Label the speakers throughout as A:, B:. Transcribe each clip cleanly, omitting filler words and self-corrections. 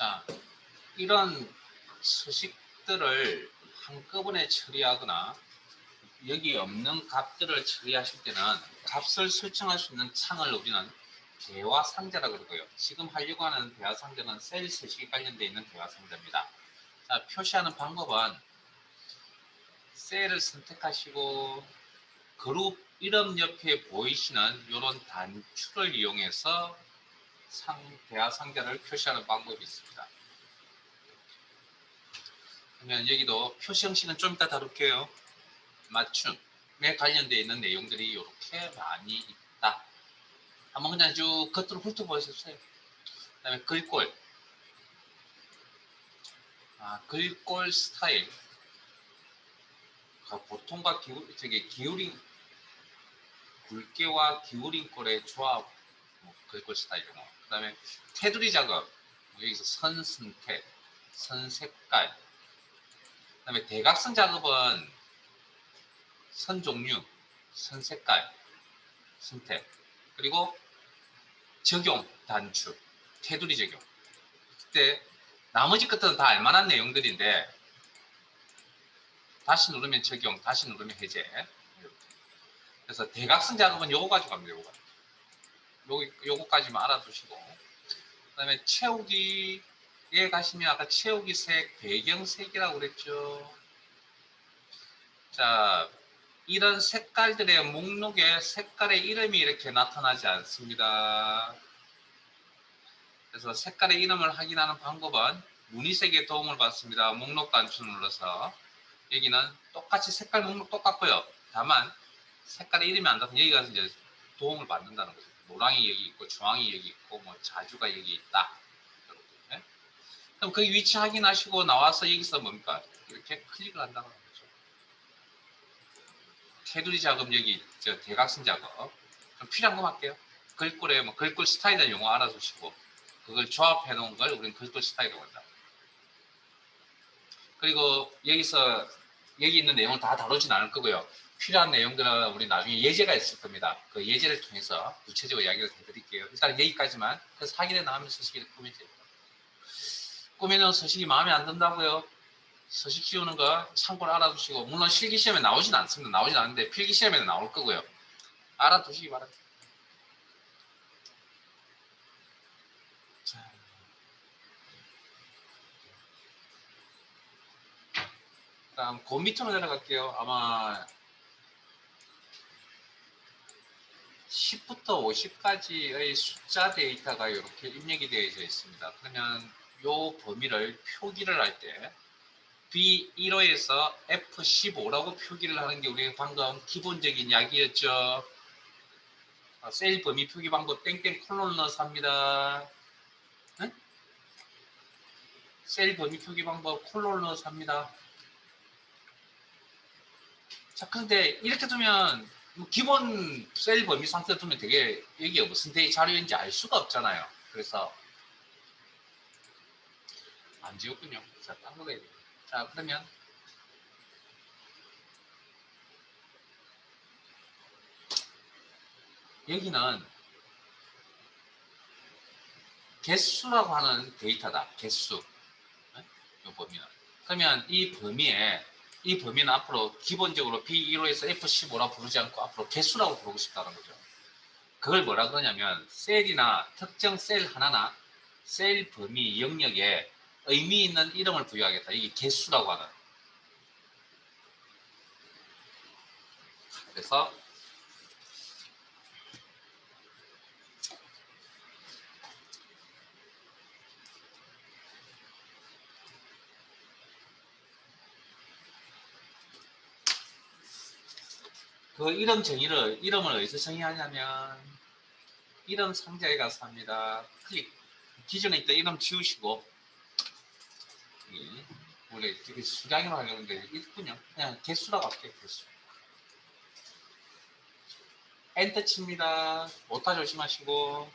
A: 자, 이런 서식들을 한꺼번에 처리하거나 여기 없는 값들을 처리하실 때는 값을 설정할 수 있는 창을 우리는 대화 상자라고 그러고요. 지금 하려고 하는 대화 상자는 셀 서식에 관련되어 있는 대화 상자입니다. 자, 표시하는 방법은 셀을 선택하시고 그룹 이름 옆에 보이시는 이런 단추를 이용해서 대화 상자를 표시하는 방법이 있습니다. 그러면 여기도 표시 형식은 좀 이따 다룰게요. 맞춤에 관련되어 있는 내용들이 이렇게 많이 있다. 한번 그냥 쭉 겉으로 훑어보세요. 그 다음에 글꼴. 글꼴 스타일. 보통과 기울인 굵게와 기울인 꼴의 조합. 글꼴 스타일이고. 그 다음에 테두리 작업. 여기서 선 선택, 선 색깔. 그 다음에 대각선 작업은 선 종류, 선 색깔, 선택. 그리고 적용 단추, 테두리 적용. 그때 나머지 것들은 다 알만한 내용들인데 다시 누르면 적용, 다시 누르면 해제. 그래서 대각선 작업은 요거 가지고 갑니다. 요거까지만 알아두시고 그 다음에 채우기에 가시면 아까 채우기 색, 배경색이라고 그랬죠. 자, 이런 색깔들의 목록에 색깔의 이름이 이렇게 나타나지 않습니다. 그래서 색깔의 이름을 확인하는 방법은 무늬색의 도움을 받습니다. 목록 단추를 눌러서 여기는 똑같이 색깔 목록 똑같고요. 다만 색깔의 이름이 안 나타나면 여기 가서 이제 도움을 받는다는 거죠. 노랑이 여기 있고 주황이 여기 있고 뭐 자주가 여기 있다. 이렇게. 그럼 그 위치 확인하시고 나와서 여기서 뭡니까? 이렇게 클릭을 한다는 거죠. 테두리 작업 여기 대각선 작업. 좀 필요한 거 할게요. 글꼴에 뭐 글꼴 스타일이라는 용어 알아두시고 그걸 조합해 놓은 걸 우리는 글꼴 스타일이라고 한다. 그리고 여기서 여기 있는 내용을 다 다루진 않을 거고요. 필요한 내용들은 우리 나중에 예제가 있을 겁니다. 그 예제를 통해서 구체적으로 이야기를 해드릴게요. 일단 여기까지만. 그래서 확인해 나가면 서식을 꾸미면 됩니다. 꾸미는 서식이 마음에 안 든다고요? 서식 지우는 거 참고로 알아두시고 물론 실기시험에 나오진 않습니다. 나오진 않는데 필기시험에는 나올 거고요. 알아두시기 바랍니다. 자. 다음 그 밑으로 내려갈게요. 아마 10부터 50까지의 숫자 데이터가 이렇게 입력이 되어져 있습니다. 그러면 이 범위를 표기를 할 때 B15에서 F15라고 표기를 하는 게 우리가 방금 기본적인 이야기였죠. 셀 범위 표기 방법 땡땡 콜론 넣어서 합니다. 응? 셀 범위 표기 방법 콜론 넣어서 합니다. 자, 근데 이렇게 두면 기본 셀 범위 상태 두면 되게 여기가 무슨 자료인지 알 수가 없잖아요. 그래서 안 지웠군요. 자, 딴 거가 있네요. 자, 그러면 여기는 개수라고 하는 데이터다. 개수. 이 범위는. 그러면 이 범위는 앞으로 기본적으로 B15에서 F15라 부르지 않고 앞으로 개수라고 부르고 싶다는 거죠. 그걸 뭐라 그러냐면 셀이나 특정 셀 하나나 셀 범위 영역에 의미 있는 이름을 부여하겠다. 이게 개수라고 하는. 그래서 그 이름을 어디서 정의하냐면 이름 상자에 가서 합니다. 클릭. 기존에 있던 이름 지우시고 원래 이렇게 수량으로 하려는데 있군요. 그냥 개수라고 할게요. 개수. 엔터 칩니다. 오타 조심하시고.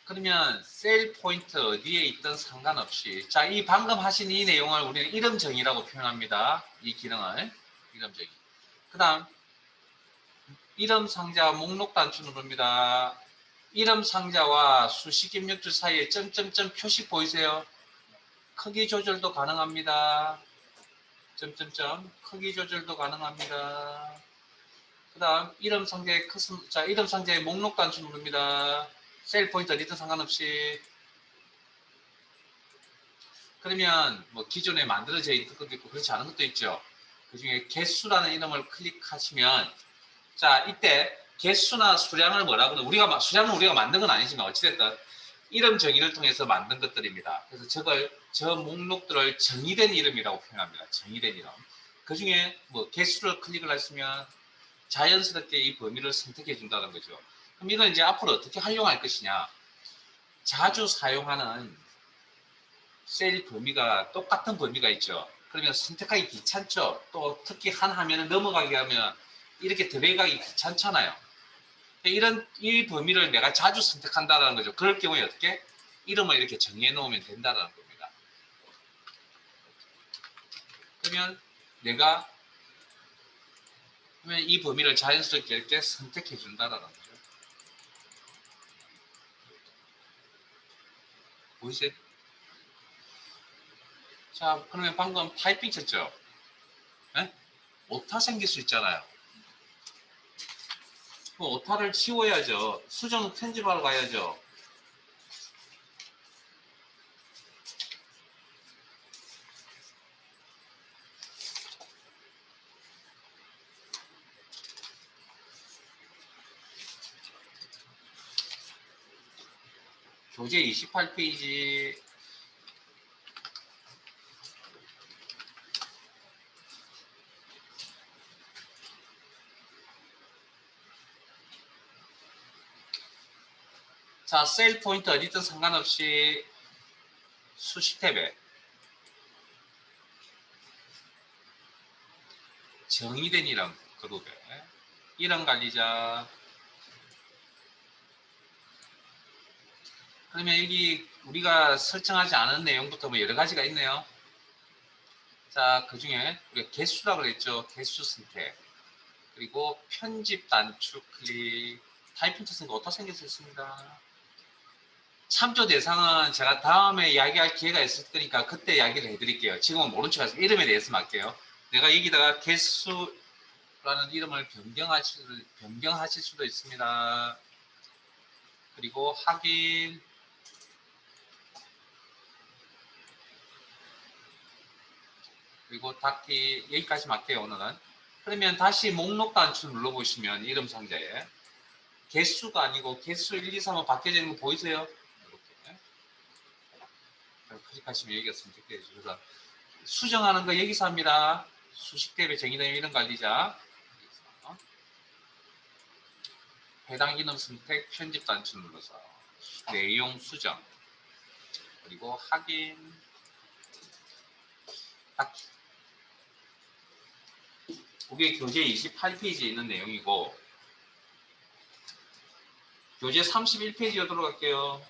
A: 그러면 셀 포인트 어디에 있든 상관없이 자, 이 방금 하신 이 내용을 우리는 이름 정의라고 표현합니다. 이 기능을 이름 정의. 그 다음 이름 상자 목록 단추 누릅니다. 이름 상자와 수식 입력줄 사이에 점점점 표시 보이세요? 크기 조절도 가능합니다. 점점점 크기 조절도 가능합니다. 그 다음 이름 상자의 자 이름 상자의 목록 단추 누릅니다. 셀 포인터 어디든 상관없이. 그러면 뭐 기존에 만들어져 있는 것도 있고 그렇지 않은 것도 있죠. 그 중에 개수라는 이름을 클릭하시면 자 이때 개수나 수량을 뭐라고 하면 우리가 수량은 우리가 만든 건 아니지만 어찌됐든 이름 정의를 통해서 만든 것들입니다. 그래서 저 목록들을 정의된 이름이라고 표현합니다. 정의된 이름. 그 중에 뭐 개수를 클릭을 하시면 자연스럽게 이 범위를 선택해 준다는 거죠. 그럼 이건 이제 앞으로 어떻게 활용할 것이냐. 자주 사용하는 셀 범위가 똑같은 범위가 있죠. 그러면 선택하기 귀찮죠. 또 특히 한 화면을 넘어가게 하면 이렇게 드래그하기 귀찮잖아요. 이 범위를 내가 자주 선택한다는 거죠. 그럴 경우에 어떻게? 이름을 이렇게 정해 놓으면 된다는 겁니다. 그러면 내가 이 범위를 자연스럽게 이렇게 선택해 준다는 거죠. 보이세요? 자, 그러면 방금 타이핑 쳤죠? 네? 오타 생길 수 있잖아요. 그 오타를 치워야죠. 수정 편집하러 가야죠. 교재 28페이지 자, 셀 포인트 어디든 상관없이 수식 탭에 정의된 이름 그룹에 이름 관리자. 그러면 여기 우리가 설정하지 않은 내용부터 뭐 여러 가지가 있네요. 자, 그 중에 우리가 개수라고 그랬죠. 개수 선택. 그리고 편집 단축 클릭. 타이핑 쳤으니까 어디다 생겼습니다. 참조 대상은 제가 다음에 이야기할 기회가 있을 거니까 그때 이야기를 해드릴게요. 지금은 모른 척 해서 이름에 대해서만 할게요. 내가 여기다가 개수라는 이름을 변경하실 수도 있습니다. 그리고 확인. 그리고 닫기. 여기까지 할게요, 오늘은. 그러면 다시 목록 단추 눌러보시면 이름 상자에 개수가 아니고 개수 1, 2, 3은 바뀌어져 있는 거 보이세요? 이렇게 클릭하시면 여기가 선택되죠. 그래서 수정하는 거 여기서 합니다. 수식 탭에 정의된 이름 관리자. 해당 이름 선택 편집 단추 눌러서 내용 수정. 그리고 확인. 닫기. 그게 교재 28페이지에 있는 내용이고 교재 31페이지로 들어갈게요.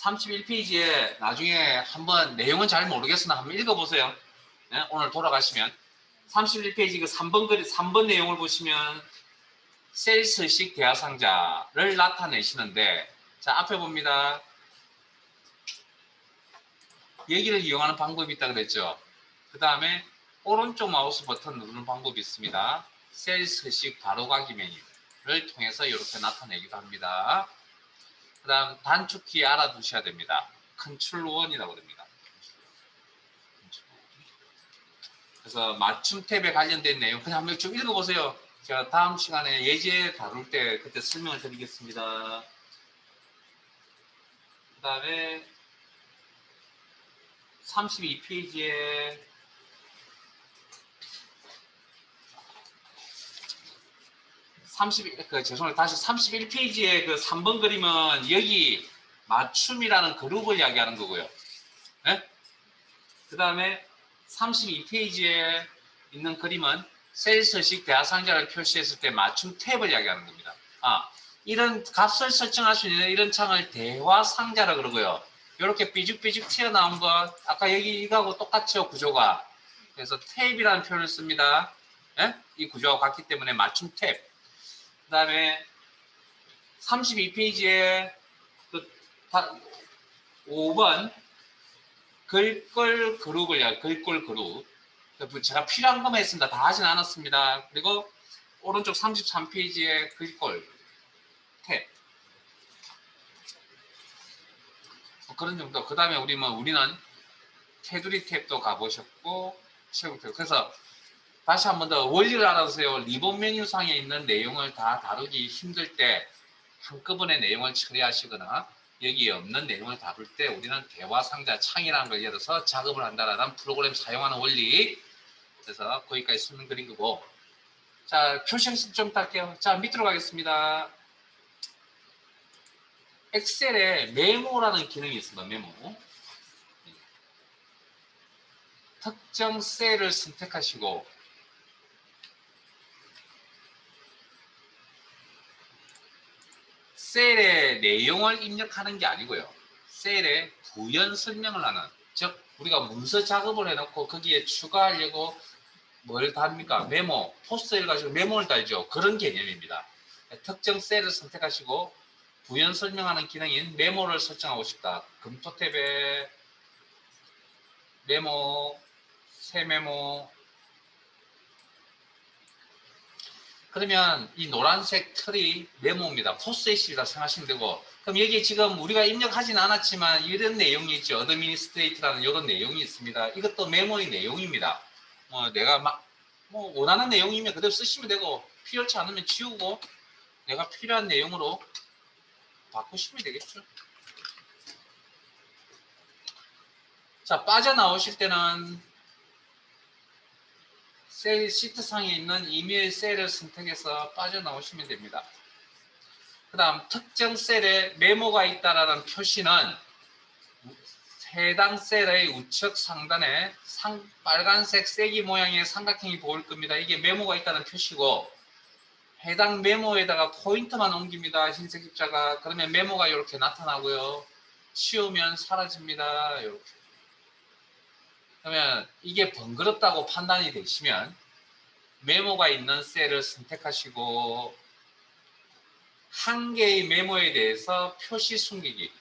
A: 31페이지에 나중에 한번 내용은 잘 모르겠으나 한번 읽어보세요. 네? 오늘 돌아가시면 31페이지 그 3번 내용을 보시면 셀 서식 대하상자를 나타내시는데 자 앞에 봅니다. 여기를 이용하는 방법이 있다고 그랬죠. 그 다음에 오른쪽 마우스 버튼 누르는 방법이 있습니다. 셀 서식 바로가기 메뉴를 통해서 이렇게 나타내기도 합니다. 그 다음 단축키 알아두셔야 됩니다. 컨트롤 1이라고 합니다. 그래서 맞춤 탭에 관련된 내용 그냥 한번 좀 읽어보세요. 제가 다음 시간에 예제 다룰 때 그때 설명을 드리겠습니다. 그 다음에 32페이지에 죄송해요. 다시 31페이지에 그 3번 그림은 여기 맞춤이라는 그룹을 이야기하는 거고요. 네? 그 다음에 32페이지에 있는 그림은 셀 서식 대하상자를 표시했을 때 맞춤 탭을 이야기하는 겁니다. 이런 값을 설정할 수 있는 이런 창을 대화상자라 그러고요. 이렇게 삐죽삐죽 튀어나온 것 아까 여기 이거하고 똑같죠 구조가. 그래서 탭이라는 표현을 씁니다. 네? 이 구조와 같기 때문에 맞춤 탭. 다음에 32페이지에 그 5번 글꼴 그룹을 글꼴 그룹 제가 필요한 것만 했습니다. 다 하진 않았습니다. 그리고 오른쪽 33페이지에 글꼴 탭 그런 정도. 그 다음에 우리는 테두리 탭도 가보셨고 최고 탭. 그래서 다시 한 번 더 원리를 알아두세요. 리본 메뉴상에 있는 내용을 다 다루기 힘들 때 한꺼번에 내용을 처리하시거나 여기에 없는 내용을 다룰 때 우리는 대화 상자 창이라는 걸 열어서 작업을 한다라는 프로그램 사용하는 원리. 그래서 거기까지 설명드린 거고. 자, 표시 연습 좀 할게요. 자, 밑으로 가겠습니다. 엑셀에 메모라는 기능이 있습니다. 메모. 특정 셀을 선택하시고 셀의 내용을 입력하는 게 아니고요. 셀에 부연 설명을 하는, 즉 우리가 문서 작업을 해놓고 거기에 추가하려고 뭘 답니까? 메모, 포스트를 가지고 메모를 달죠. 그런 개념입니다. 특정 셀을 선택하시고 부연 설명하는 기능인 메모를 설정하고 싶다. 검토 탭에 메모, 새 메모. 그러면 이 노란색 틀이 메모입니다. 포스트잇이라 생각하시면 되고, 그럼 여기 지금 우리가 입력하진 않았지만 이런 내용이 있죠. 어드미니스트레이트라는 이런 내용이 있습니다. 이것도 메모의 내용입니다. 내가 원하는 내용이면 그대로 쓰시면 되고, 필요치 않으면 지우고 내가 필요한 내용으로 바꾸시면 되겠죠. 자, 빠져나오실 때는 셀 시트상에 있는 이메일 셀을 선택해서 빠져나오시면 됩니다. 그 다음 특정 셀에 메모가 있다라는 표시는 해당 셀의 우측 상단에 빨간색 세기 모양의 삼각형이 보일 겁니다. 이게 메모가 있다는 표시고, 해당 메모에다가 포인트만 옮깁니다. 흰색 입자가. 그러면 메모가 이렇게 나타나고요. 치우면 사라집니다. 이렇게. 그러면 이게 번거롭다고 판단이 되시면 메모가 있는 셀을 선택하시고 한 개의 메모에 대해서 표시 숨기기.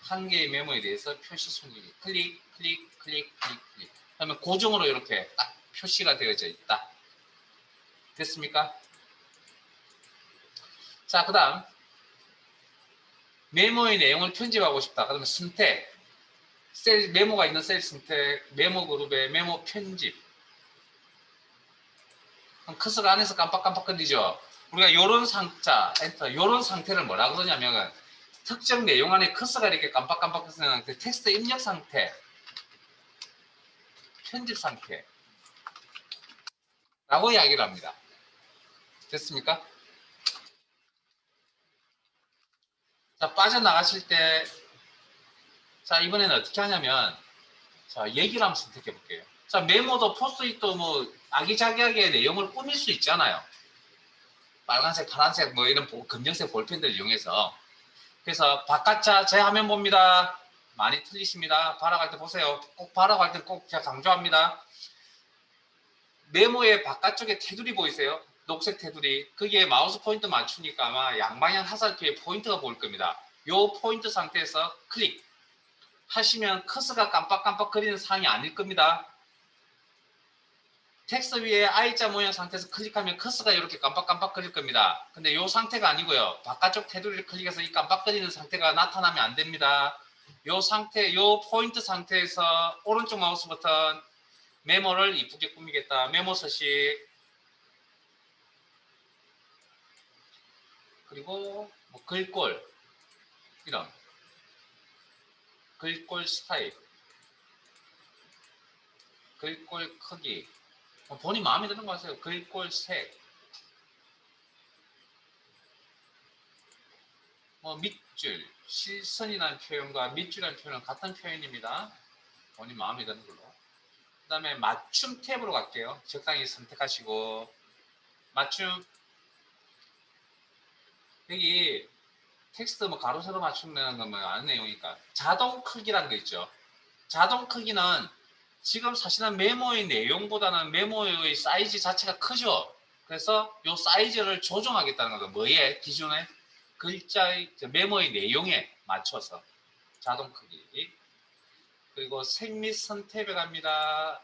A: 한 개의 메모에 대해서 표시 숨기기. 클릭, 클릭, 클릭, 클릭, 클릭. 그러면 고정으로 이렇게 딱 표시가 되어져 있다. 됐습니까? 자, 그 다음 메모의 내용을 편집하고 싶다. 그러면 선택. 셀, 메모가 있는 셀 선택, 메모 그룹에 메모 편집. 그럼 커서가 안에서 깜빡깜빡거리죠. 우리가 요런 상자, 엔터, 요런 상태를 뭐라 그러냐면 특정 내용 안에 커서가 이렇게 깜빡깜빡거리는 그 텍스트 입력 상태, 편집 상태 라고 이야기를 합니다. 됐습니까? 자, 빠져나가실 때, 자, 이번에는 어떻게 하냐면, 자, 얘기를 한번 선택해 볼게요. 자, 메모도 포스트잇도 아기자기하게 내용을 꾸밀 수 있잖아요. 빨간색, 파란색, 이런 검정색 볼펜들 이용해서. 그래서 바깥자 제 화면 봅니다. 많이 틀리십니다. 발화갈 때 보세요. 꼭 발화갈 때 꼭 제가 강조합니다. 메모의 바깥쪽에 테두리 보이세요? 녹색 테두리. 거기에 마우스 포인트 맞추니까 아마 양방향 화살표에 포인트가 보일 겁니다. 이 포인트 상태에서 클릭 하시면 커서가 깜빡깜빡 거리는 상황이 아닐 겁니다. 텍스트 위에 I자 모양 상태에서 클릭하면 커서가 이렇게 깜빡깜빡 거릴 겁니다. 근데 이 상태가 아니고요. 바깥쪽 테두리를 클릭해서 이 깜빡거리는 상태가 나타나면 안 됩니다. 이 상태, 이 포인트 상태에서 오른쪽 마우스 버튼 메모를 이쁘게 꾸미겠다. 메모 서식. 그리고 글꼴. 이런. 글꼴 스타일. 글꼴 크기. 본인 마음에 드는 거 하세요. 글꼴 색. 밑줄, 실선이라는 표현과 밑줄이라는 표현은 같은 표현입니다. 본인 마음에 드는 걸로. 그 다음에 맞춤 탭으로 갈게요. 적당히 선택하시고 맞춤. 여기 텍스트 가로 세로 맞추는 건 아는 내용이니까 자동 크기라는 거 있죠. 자동 크기는 지금 사실은 메모의 내용보다는 메모의 사이즈 자체가 크죠. 그래서 요 사이즈를 조정하겠다는 거죠. 뭐에? 기존에 글자의 메모의 내용에 맞춰서 자동 크기. 그리고 색 및 선택에 갑니다.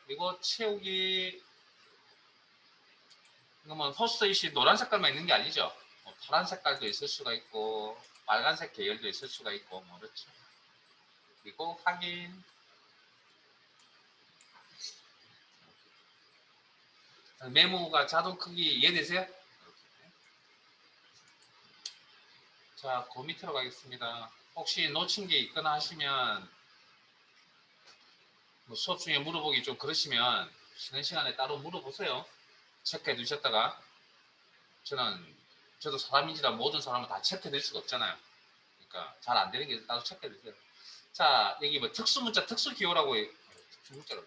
A: 그리고 채우기. 그러면 포스트잇이 노란 색깔만 있는 게 아니죠. 뭐 파란 색깔도 있을 수가 있고 빨간색 계열도 있을 수가 있고 뭐 그렇죠. 그리고 확인. 메모가 자동 크기 이해되세요? 자, 그 밑으로 가겠습니다. 혹시 놓친 게 있거나 하시면 뭐 수업 중에 물어보기 좀 그러시면 쉬는 시간에 따로 물어보세요. 체크해 두셨다가 저도 사람인지라 모든 사람을 다 체크해 드릴 수가 없잖아요. 그러니까 잘 안 되는 게 따로 체크해 주세요. 자, 여기 뭐 특수문자, 특수기호라고 특수문자로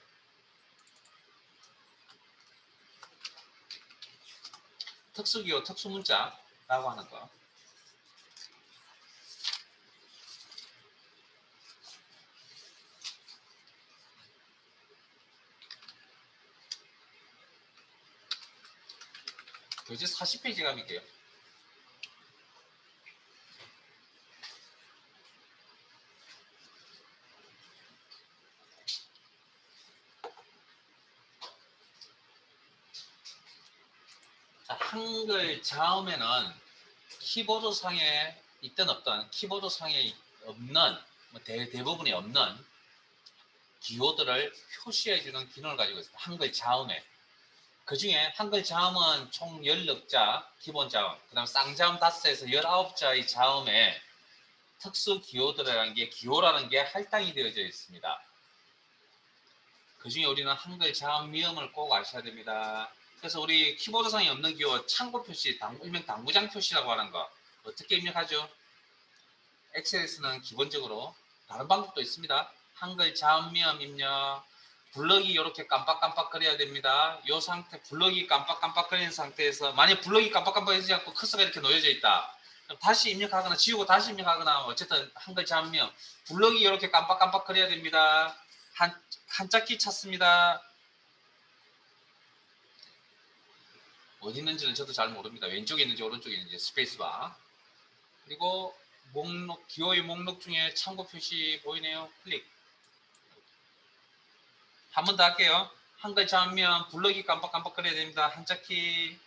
A: 특수기호, 특수문자라고 하는 거. 교재 40페이지 가볼게요. 자, 한글 자음에는 키보드상에 있든 없든 키보드상에 없는 뭐 대부분이 없는 기호들을 표시해주는 기능을 가지고 있습니다. 한글 자음에. 그 중에 한글 자음은 총 16자 기본 자음, 그 다음 쌍자음 5에서 19자의 자음에 특수 기호들이라는 게 기호라는 게 할당이 되어져 있습니다. 그 중에 우리는 한글 자음 미음을 꼭 아셔야 됩니다. 그래서 우리 키보드상에 없는 기호 참고 표시, 일명 당구장 표시라고 하는 거 어떻게 입력하죠? 엑셀에서는 기본적으로 다른 방법도 있습니다. 한글 자음 미음 입력, 블럭이 이렇게 깜빡깜빡 거려야 됩니다. 이 상태 블럭이 깜빡깜빡 거리는 상태에서 만약 블럭이 깜빡깜빡해지지 않고 커서가 이렇게 놓여져 있다. 그럼 다시 입력하거나 지우고 다시 입력하거나 어쨌든 한글 자음 미음 블럭이 이렇게 깜빡깜빡 거려야 됩니다. 한자키 찾습니다. 어디 있는지는 저도 잘 모릅니다. 왼쪽에 있는지 오른쪽에 있는지 스페이스바. 그리고 목록, 기호의 목록 중에 참고 표시 보이네요. 클릭. 한 번 더 할게요. 한글 자면 블럭이 깜빡깜빡 거려야 됩니다. 한자키.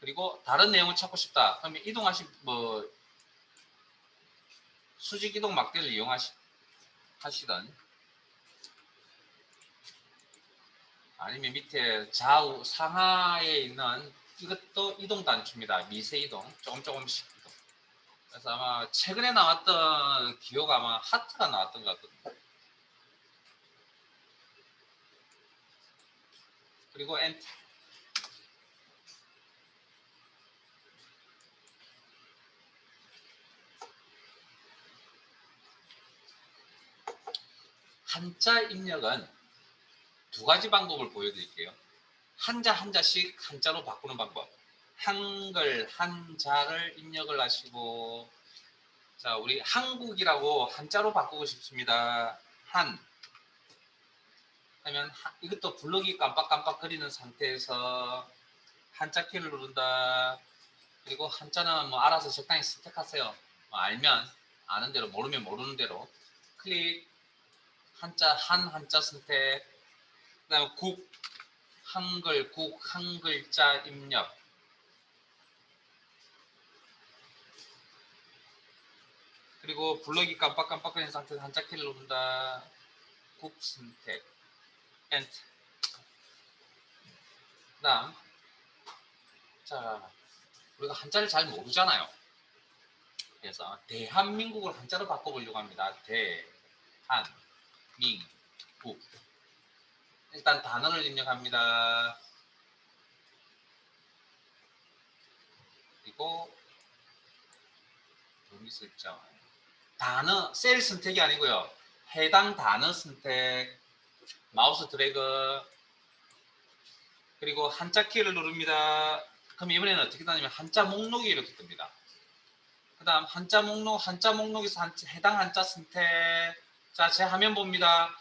A: 그리고 다른 내용을 찾고 싶다. 그러면 수직 이동 막대를 이용하시던 아니면 밑에 좌우 상하에 있는 이것도 이동 단추입니다. 미세 이동. 조금씩 이동. 그래서 아마 최근에 나왔던 기호가 아마 하트가 나왔던 것 같거든요. 그리고 엔터. 한자 입력은 두 가지 방법을 보여드릴게요. 한자씩 한자로 바꾸는 방법. 한글 한자를 입력을 하시고, 자, 우리 한국이라고 한자로 바꾸고 싶습니다. 한 하면 이것도 블럭이 깜빡깜빡 거리는 상태에서 한자 키를 누른다. 그리고 한자는 뭐 알아서 적당히 선택하세요. 뭐 알면 아는 대로, 모르면 모르는 대로 클릭. 한자 선택. 그다음에 한글 한글자 입력. 그리고 블럭이 깜빡깜빡거리는 상태에서 한자 키를 누른다. 국 선택. 엔터. 그다음 자, 우리가 한자를 잘 모르잖아요. 그래서 대한민국을 한자로 바꿔보려고 합니다. 대한민국. 일단 단어를 입력합니다. 그리고 의미 설정. 단어, 셀 선택이 아니고요. 해당 단어 선택. 마우스 드래그. 그리고 한자 키를 누릅니다. 그럼 이번에는 어떻게 되냐면 한자 목록이 이렇게 뜹니다. 그 다음 한자 목록에서 해당 한자 선택. 자, 제 화면 봅니다.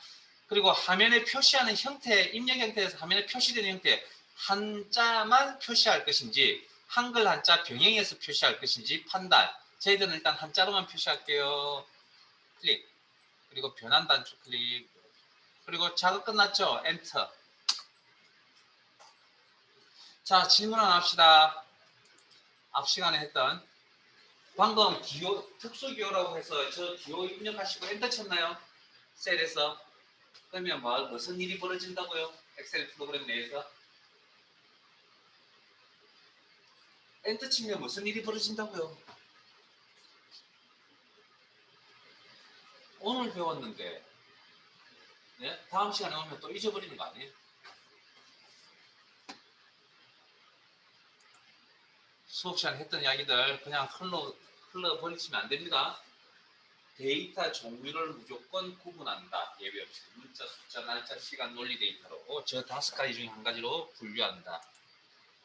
A: 그리고 화면에 표시하는 형태, 입력 형태에서 화면에 표시되는 형태 한자만 표시할 것인지 한글 한자 병행해서 표시할 것인지 판단. 저희들은 일단 한자로만 표시할게요. 클릭. 그리고 변환 단축 클릭. 그리고 작업 끝났죠? 엔터. 자, 질문 하나 합시다. 앞 시간에 했던 방금 기호, 특수기호라고 해서 저 기호 입력하시고 엔터 쳤나요? 셀에서. 그러면 무슨 일이 벌어진다고요? 엑셀 프로그램 내에서. 엔터 치면 무슨 일이 벌어진다고요? 오늘 배웠는데 네? 다음 시간에 오면 또 잊어버리는 거 아니에요? 수업 시간에 했던 이야기들 그냥 흘러버리시면 안 됩니다. 데이터 종류를 무조건 구분한다. 예외 없이 문자, 숫자, 날짜, 시간, 논리 데이터로 저 5가지 중에 한 가지로 분류한다.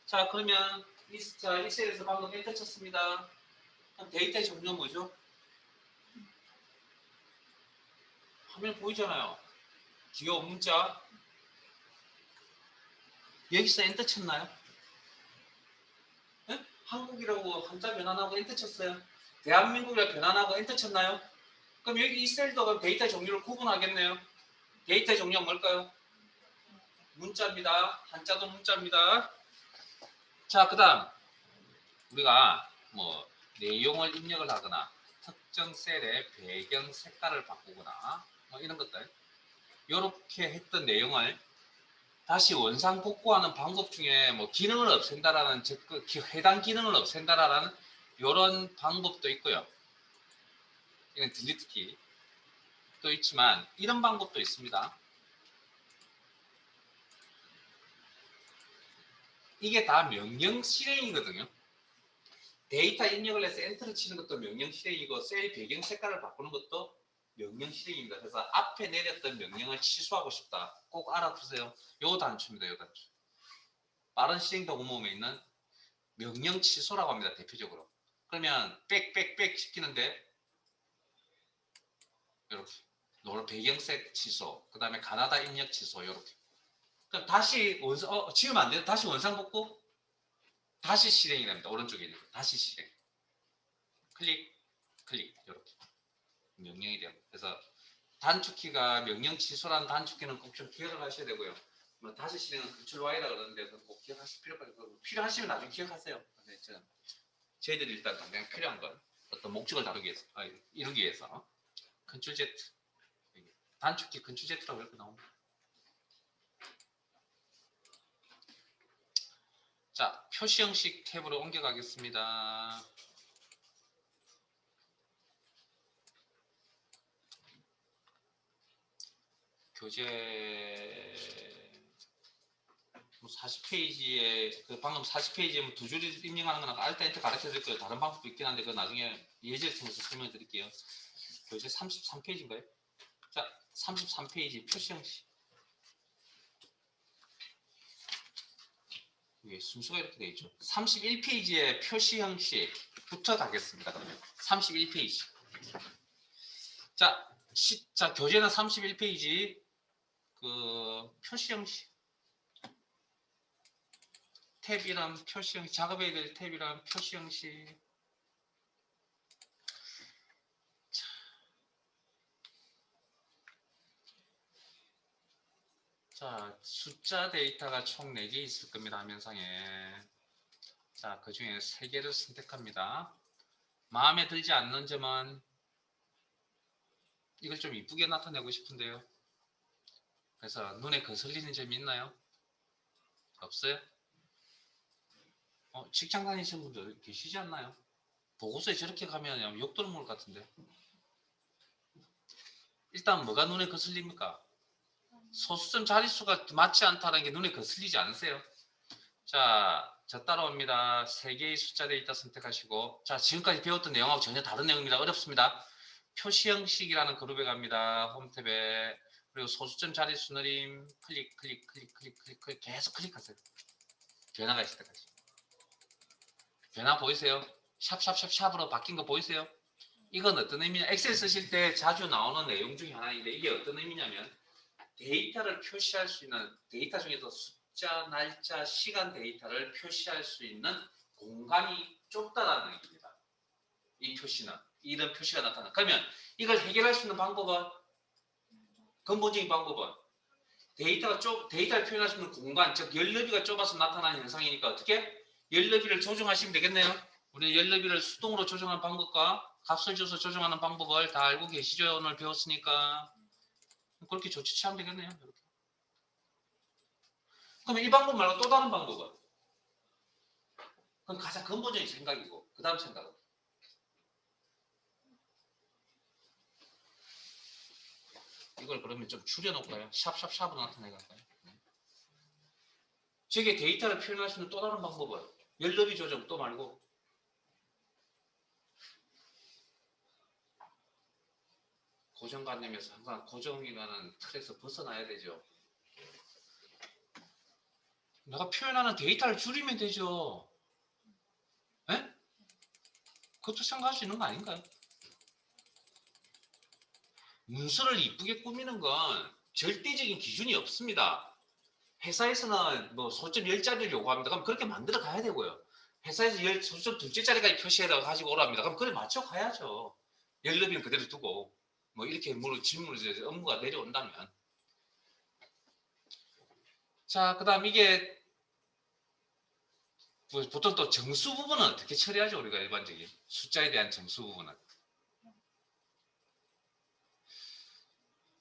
A: 자, 그러면 이 셀에서 방금 엔터 쳤습니다. 그럼 데이터의 종류는 뭐죠? 화면 보이잖아요. 기호 문자. 여기서 엔터 쳤나요? 네? 한국이라고 한자 변환하고 엔터 쳤어요. 대한민국이라고 변환하고 엔터 쳤나요? 그럼 여기 이 셀도 데이터 종류를 구분하겠네요. 데이터 종류가 뭘까요? 문자입니다. 한자도 문자입니다. 자, 그 다음 우리가 뭐 내용을 입력을 하거나 특정 셀의 배경 색깔을 바꾸거나 뭐 이런 것들 이렇게 했던 내용을 다시 원상 복구하는 방법 중에 뭐 기능을 없앤다라는 해당 기능을 없앤다라는 이런 방법도 있고요. 이건 딜리트 키도 있지만 이런 방법도 있습니다. 이게 다 명령 실행이거든요. 데이터 입력을 해서 엔터를 치는 것도 명령 실행이고 셀 배경 색깔을 바꾸는 것도 명령 실행입니다. 그래서 앞에 내렸던 명령을 취소하고 싶다. 꼭 알아두세요. 요 단추입니다. 요 단추. 빠른 실행 도구 모음에 있는 명령 취소라고 합니다. 대표적으로. 그러면 빽빽빽 시키는데 이렇게 노란 배경색 취소, 그 다음에 가나다 입력 취소 이렇게. 그럼 다시 지금 안 돼요. 다시 원상 복구. 다시 실행이 됩니다. 오른쪽에 있는 거. 다시 실행. 클릭, 클릭 이렇게 명령이 돼요. 그래서 단축키가 명령 취소라는 단축키는 꼭 좀 기억을 하셔야 되고요. 뭐 다시 실행은 컨트롤 Y라 그러는데 꼭 기억하실 필요가 있고 필요하시면 나중에 기억하세요. 근데 저희들이 일단 당장 필요한 건 어떤 목적을 다루기 위해서, 이루기 위해서 컨트롤 Z 단축키 컨트롤 Z라고 이렇게 나옵니다. 자, 표시 형식 탭으로 옮겨가겠습니다. 교재 40페이지에 방금 40페이지에 두 줄 입력하는 거는 알트 엔터 가르쳐 드릴 거예요. 다른 방법도 있긴 한데 그 나중에 예제를 통해서 설명해 드릴게요. 교재 33페이지인가요? 자, 33페이지 표시 형식. 이게 순서가 이렇게 되어 있죠. 31페이지에 표시 형식부터 가겠습니다. 그러면 31페이지. 자, 교재는 31페이지 표시 형식. 탭이란 표시 형식, 작업해야 될 탭이란 표시 형식. 자, 숫자 데이터가 총 4개 있을 겁니다. 화면상에. 자, 그 중에 3개를 선택합니다. 마음에 들지 않는 점은 이걸 좀 이쁘게 나타내고 싶은데요. 그래서 눈에 거슬리는 점이 있나요? 없어요? 직장 다니시는 분들 계시지 않나요? 보고서에 저렇게 가면 욕 들은 것 같은데. 일단 뭐가 눈에 거슬립니까? 소수점 자릿수가 맞지 않다는 게 눈에 거슬리지 않으세요? 자, 저 따라옵니다. 3개의 숫자 데이터 선택하시고, 자, 지금까지 배웠던 내용하고 전혀 다른 내용입니다. 어렵습니다. 표시 형식이라는 그룹에 갑니다. 홈 탭에. 그리고 소수점 자릿수 누림, 클릭, 클릭, 클릭, 클릭, 클릭, 클릭, 계속 클릭하세요. 변화가 있을 때까지. 변화 보이세요? 샵샵샵샵으로 바뀐 거 보이세요? 이건 어떤 의미냐? 엑셀 쓰실 때 자주 나오는 내용 중에 하나인데 이게 어떤 의미냐면 데이터를 표시할 수 있는 데이터 중에서 숫자, 날짜, 시간 데이터를 표시할 수 있는 공간이 좁다라는 얘기입니다. 이 표시는 이런 표시가 나타나. 그러면 이걸 해결할 수 있는 방법은 근본적인 방법은 데이터를 표현할 수 있는 공간, 즉 열너비가 좁아서 나타나는 현상이니까 어떻게 열너비를 조정하시면 되겠네요. 우리 열너비를 수동으로 조정하는 방법과 값을 줘서 조정하는 방법을 다 알고 계시죠? 오늘 배웠으니까 그렇게 조치하면 되겠네요. 이렇게. 그러면 이 방법 말고 또 다른 방법은? 그건 가장 근본적인 생각이고 그 다음 생각은 이걸 그러면 좀 줄여놓을까요? 샵샵샵으로 나타내갈까요? 저게 데이터를 표현할 수 있는 또 다른 방법은 열너비 조정 또 말고 고정관념에서 항상 고정이라는 틀에서 벗어나야 되죠. 내가 표현하는 데이터를 줄이면 되죠. 에? 그것도 생각할 수 있는 거 아닌가요? 문서를 이쁘게 꾸미는 건 절대적인 기준이 없습니다. 회사에서는 뭐 소점 10자리를 요구합니다. 그럼 그렇게 만들어 가야 되고요. 회사에서 소점 둘째 자리까지 표시해다가 가지고 오랍니다. 그럼 그래 맞춰 가야죠. 열너비는 그대로 두고 뭐 이렇게 질문을 업무가 내려온다면. 자, 그 다음 이게 보통 또 정수 부분은 어떻게 처리하죠? 우리가 일반적인 숫자에 대한 정수 부분은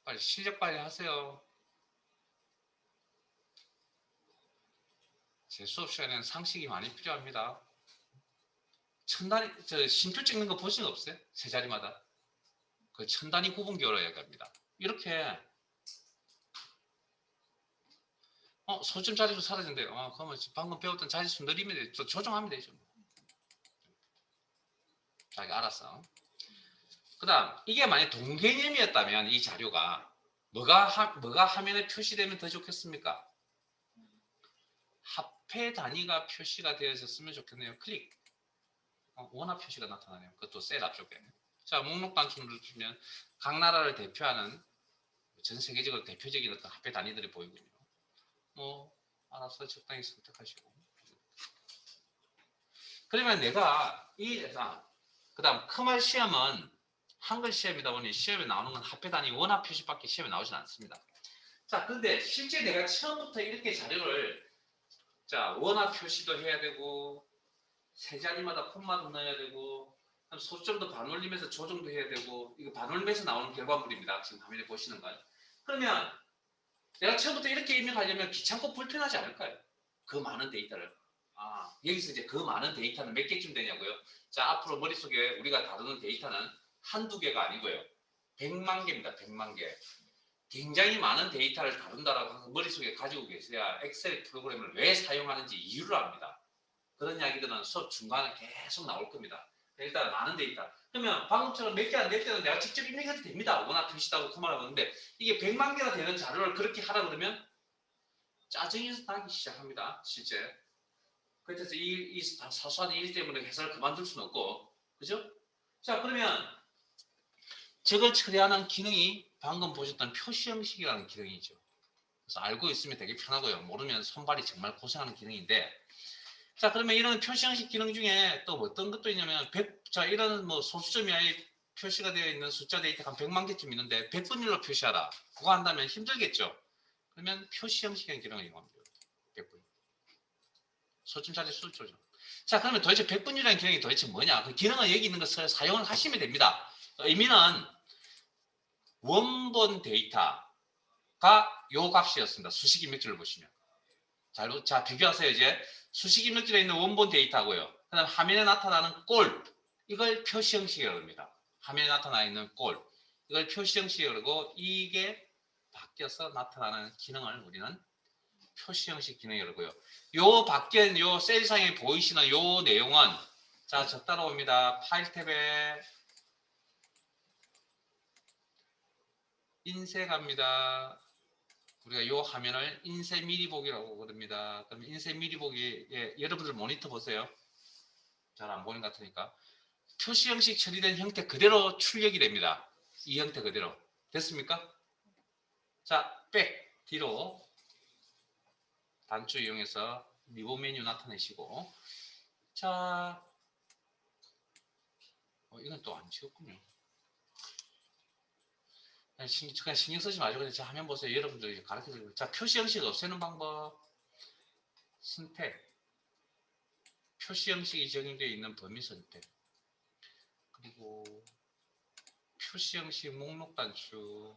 A: 빨리 실력 빨리 하세요. 제 수업 시간에는 상식이 많이 필요합니다. 심표 찍는 거 보신 거 없어요? 세 자리마다 그 천단위 구분 기호라 얘기합니다. 이렇게 소점 자리수 사라진대요. 그러면 방금 배웠던 자리수 늘리면 되죠. 조정하면 되죠. 자기 알았어. 그 다음 이게 만약 동개념이었다면 이 자료가 뭐가 화면에 표시되면 더 좋겠습니까? 합해 단위가 표시가 되어 있었으면 좋겠네요. 클릭. 원화 표시가 나타나네요. 그것도 셀 앞쪽에. 자, 목록 단추 누르시면 각 나라를 대표하는 전 세계적으로 대표적인 어떤 합해 단위들이 보이군요. 뭐 알아서 적당히 선택하시고. 그러면 내가 그 다음 크말 시험은 한글 시험이다 보니 시험에 나오는 건 합해 단위 원화 표시밖에 시험에 나오진 않습니다. 자, 근데 실제 내가 처음부터 이렇게 자료를 원화 표시도 해야 되고 세 자리마다 콤마도 넣어야 되고 소점도 반올림해서 조정도 해야 되고 이거 반올림해서 나오는 결과물입니다. 지금 화면에 보시는 건. 그러면 내가 처음부터 이렇게 입력하려면 귀찮고 불편하지 않을까요? 그 많은 데이터를. 여기서 이제 그 많은 데이터는 몇 개쯤 되냐고요? 자, 앞으로 머릿속에 우리가 다루는 데이터는 한두 개가 아니고요. 100만 개입니다. 100만 개. 굉장히 많은 데이터를 다룬다라고 머릿속에 가지고 계셔야 엑셀 프로그램을 왜 사용하는지 이유를 압니다. 그런 이야기들은 수업 중간에 계속 나올 겁니다. 일단 많은 데이터. 그러면 방금처럼 몇 개 안 될 때는 내가 직접 입력해도 됩니다. 워낙 표시다고 그만하고 있는데 이게 100만 개나 되는 자료를 그렇게 하라 그러면 짜증이 나기 시작합니다. 실제. 그래서 이 사소한 일 때문에 회사를 그만둘 수는 없고, 그죠? 자, 그러면 저걸 처리하는 기능이 방금 보셨던 표시 형식이라는 기능이죠. 그래서 알고 있으면 되게 편하고요. 모르면 손발이 정말 고생하는 기능인데, 자, 그러면 이런 표시 형식 기능 중에 또 어떤 것도 있냐면, 이런 뭐 소수점이 아예 표시가 되어 있는 숫자 데이터가 한 100만 개쯤 있는데 100분율로 표시하라. 그거 한다면 힘들겠죠. 그러면 표시 형식의 기능을 이용합니다. 100분. 소점 자리 수 조정. 자, 그러면 도대체 100분율이라는 기능이 도대체 뭐냐? 그 기능은 여기 있는 것을 사용을 하시면 됩니다. 의미는 원본 데이터가 요 값이었습니다. 수식 입력지를 보시면. 자, 비교하세요. 이제 수식 입력지에 있는 원본 데이터고요. 그 다음 화면에 나타나는 꼴. 이걸 표시 형식이라고 합니다. 화면에 나타나 있는 꼴. 이걸 표시 형식이라고 그러고 이게 바뀌어서 나타나는 기능을 우리는 표시 형식 기능이라고 그러고요. 요 바뀐 요 셀상에 보이시는 요 내용은 자, 저 따라옵니다. 파일 탭에 인쇄갑니다. 우리가 요 화면을 인쇄 미리 보기라고 그럽니다. 그럼 인쇄 미리 보기에 여러분들 모니터 보세요. 잘 안 보이는 것 같으니까. 표시 형식 처리된 형태 그대로 출력이 됩니다. 이 형태 그대로. 됐습니까? 자, 백 뒤로 단추 이용해서 리본 메뉴 나타내시고 자 이건 또 안 지웠군요. 그냥 신경 쓰지 마시고 그냥 자 화면 보세요. 여러분들이 가르쳐드리고 자 표시 형식 없애는 방법 선택 표시 형식이 적용되어 있는 범위 선택 그리고 표시 형식 목록 단추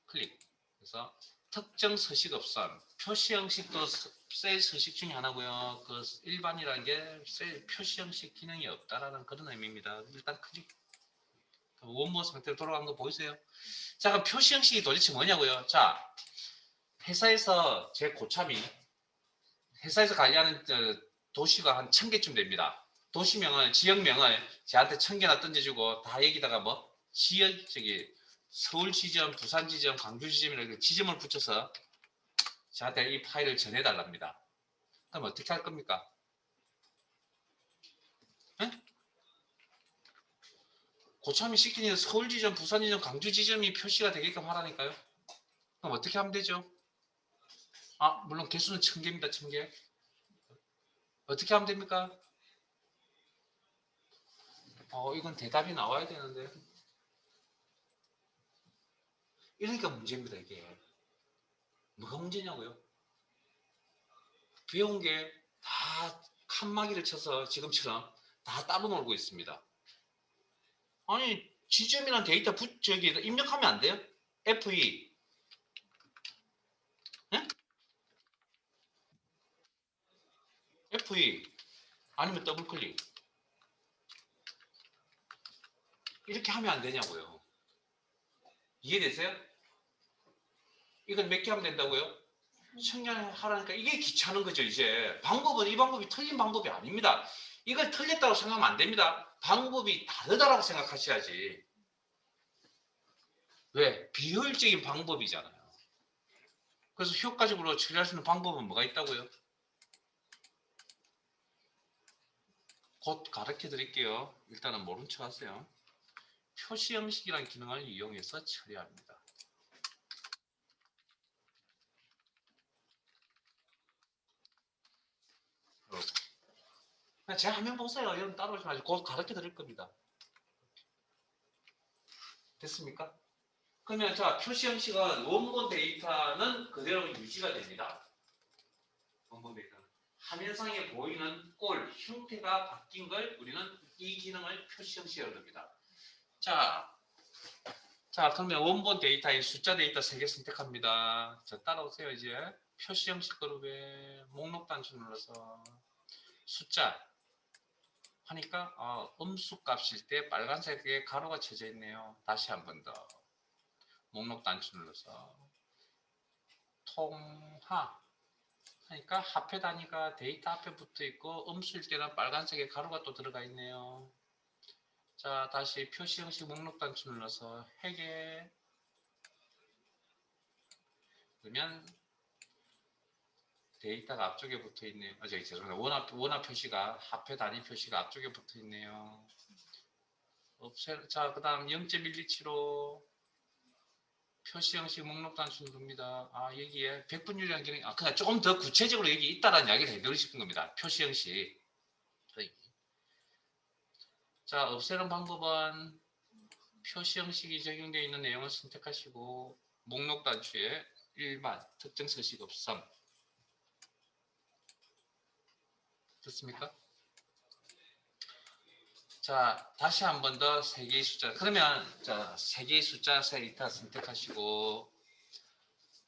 A: 클릭 그래서 특정 서식 없음 표시 형식도 셀 서식 중에 하나고요. 그 일반이라는 게 셀 표시 형식 기능이 없다라는 그런 의미입니다. 일단 클릭 원본 상태로 돌아간 거 보이세요? 자 그럼 표시 형식이 도대체 뭐냐고요? 자 회사에서 제 고참이 회사에서 관리하는 도시가 한 1000개쯤 됩니다. 도시명을 지역명을 저한테 1000개나 던져주고 다 여기다가 뭐 지역 서울 지점, 부산 지점, 광주 지점이라고 지점을 붙여서 저한테 이 파일을 전해달랍니다. 그럼 어떻게 할 겁니까? 에? 고참이 시키는 서울 지점, 부산 지점, 광주 지점이 표시가 되게끔 하라니까요. 그럼 어떻게 하면 되죠? 물론 개수는 1000개입니다. 1000개. 어떻게 하면 됩니까? 이건 대답이 나와야 되는데. 이러니까 문제입니다. 이게. 뭐가 문제냐고요? 배운 게 다 칸막이를 쳐서 지금처럼 다 따로 놀고 있습니다. 아니 지점이란 데이터 입력하면 안 돼요? F2 네? F2 아니면 더블클릭 이렇게 하면 안 되냐고요. 이해되세요? 이건 몇 개 하면 된다고요? 청량하라니까 이게 귀찮은 거죠. 이제 방법은 이 방법이 틀린 방법이 아닙니다. 이걸 틀렸다고 생각하면 안 됩니다. 방법이 다르다라고 생각하셔야지. 왜? 비효율적인 방법이잖아요. 그래서 효과적으로 처리할 수 있는 방법은 뭐가 있다고요? 곧 가르쳐 드릴게요. 일단은 모른 척 하세요. 표시 형식이라는 기능을 이용해서 처리합니다. 제 화면 보세요. 여러분 따라오지 마시고 곧 가르쳐 드릴 겁니다. 됐습니까? 그러면 자 표시 형식은 원본 데이터는 그대로 유지가 됩니다. 원본 데이터는 화면상에 보이는 꼴 형태가 바뀐 걸 우리는 이 기능을 표시 형식이라고 합니다. 자 그러면 원본 데이터인 숫자 데이터 3개 선택합니다. 자 따라오세요. 이제 표시 형식 그룹에 목록 단추 눌러서 숫자 하니까 음수 값일 때 빨간색에 가로가 쳐져 있네요. 다시 한 번 더 목록 단추 눌러서 통화 하니까 합해 단위가 데이터 앞에 붙어 있고 음수일 때는 빨간색에 가로가 또 들어가 있네요. 자 다시 표시 형식 목록 단추 눌러서 회계 그러면 데이터가 앞쪽에 붙어 있네요. 죄송합니다. 원화 표시가 합해 단위 표시가 앞쪽에 붙어 있네요. 자, 그 다음 0.127로 표시 형식 목록 단추 누릅니다. 여기에 백분율이라는 기능이, 그냥 조금 더 구체적으로 여기 있다라는 이야기를 해드리고 싶은 겁니다. 표시 형식. 자, 없애는 방법은 표시 형식이 적용되어 있는 내용을 선택하시고, 목록 단추에 일반, 특정 서식 없음. 됐습니까? 자, 다시 한 번 더 3개의 숫자. 그러면, 자, 3개의 숫자 데이터 선택하시고,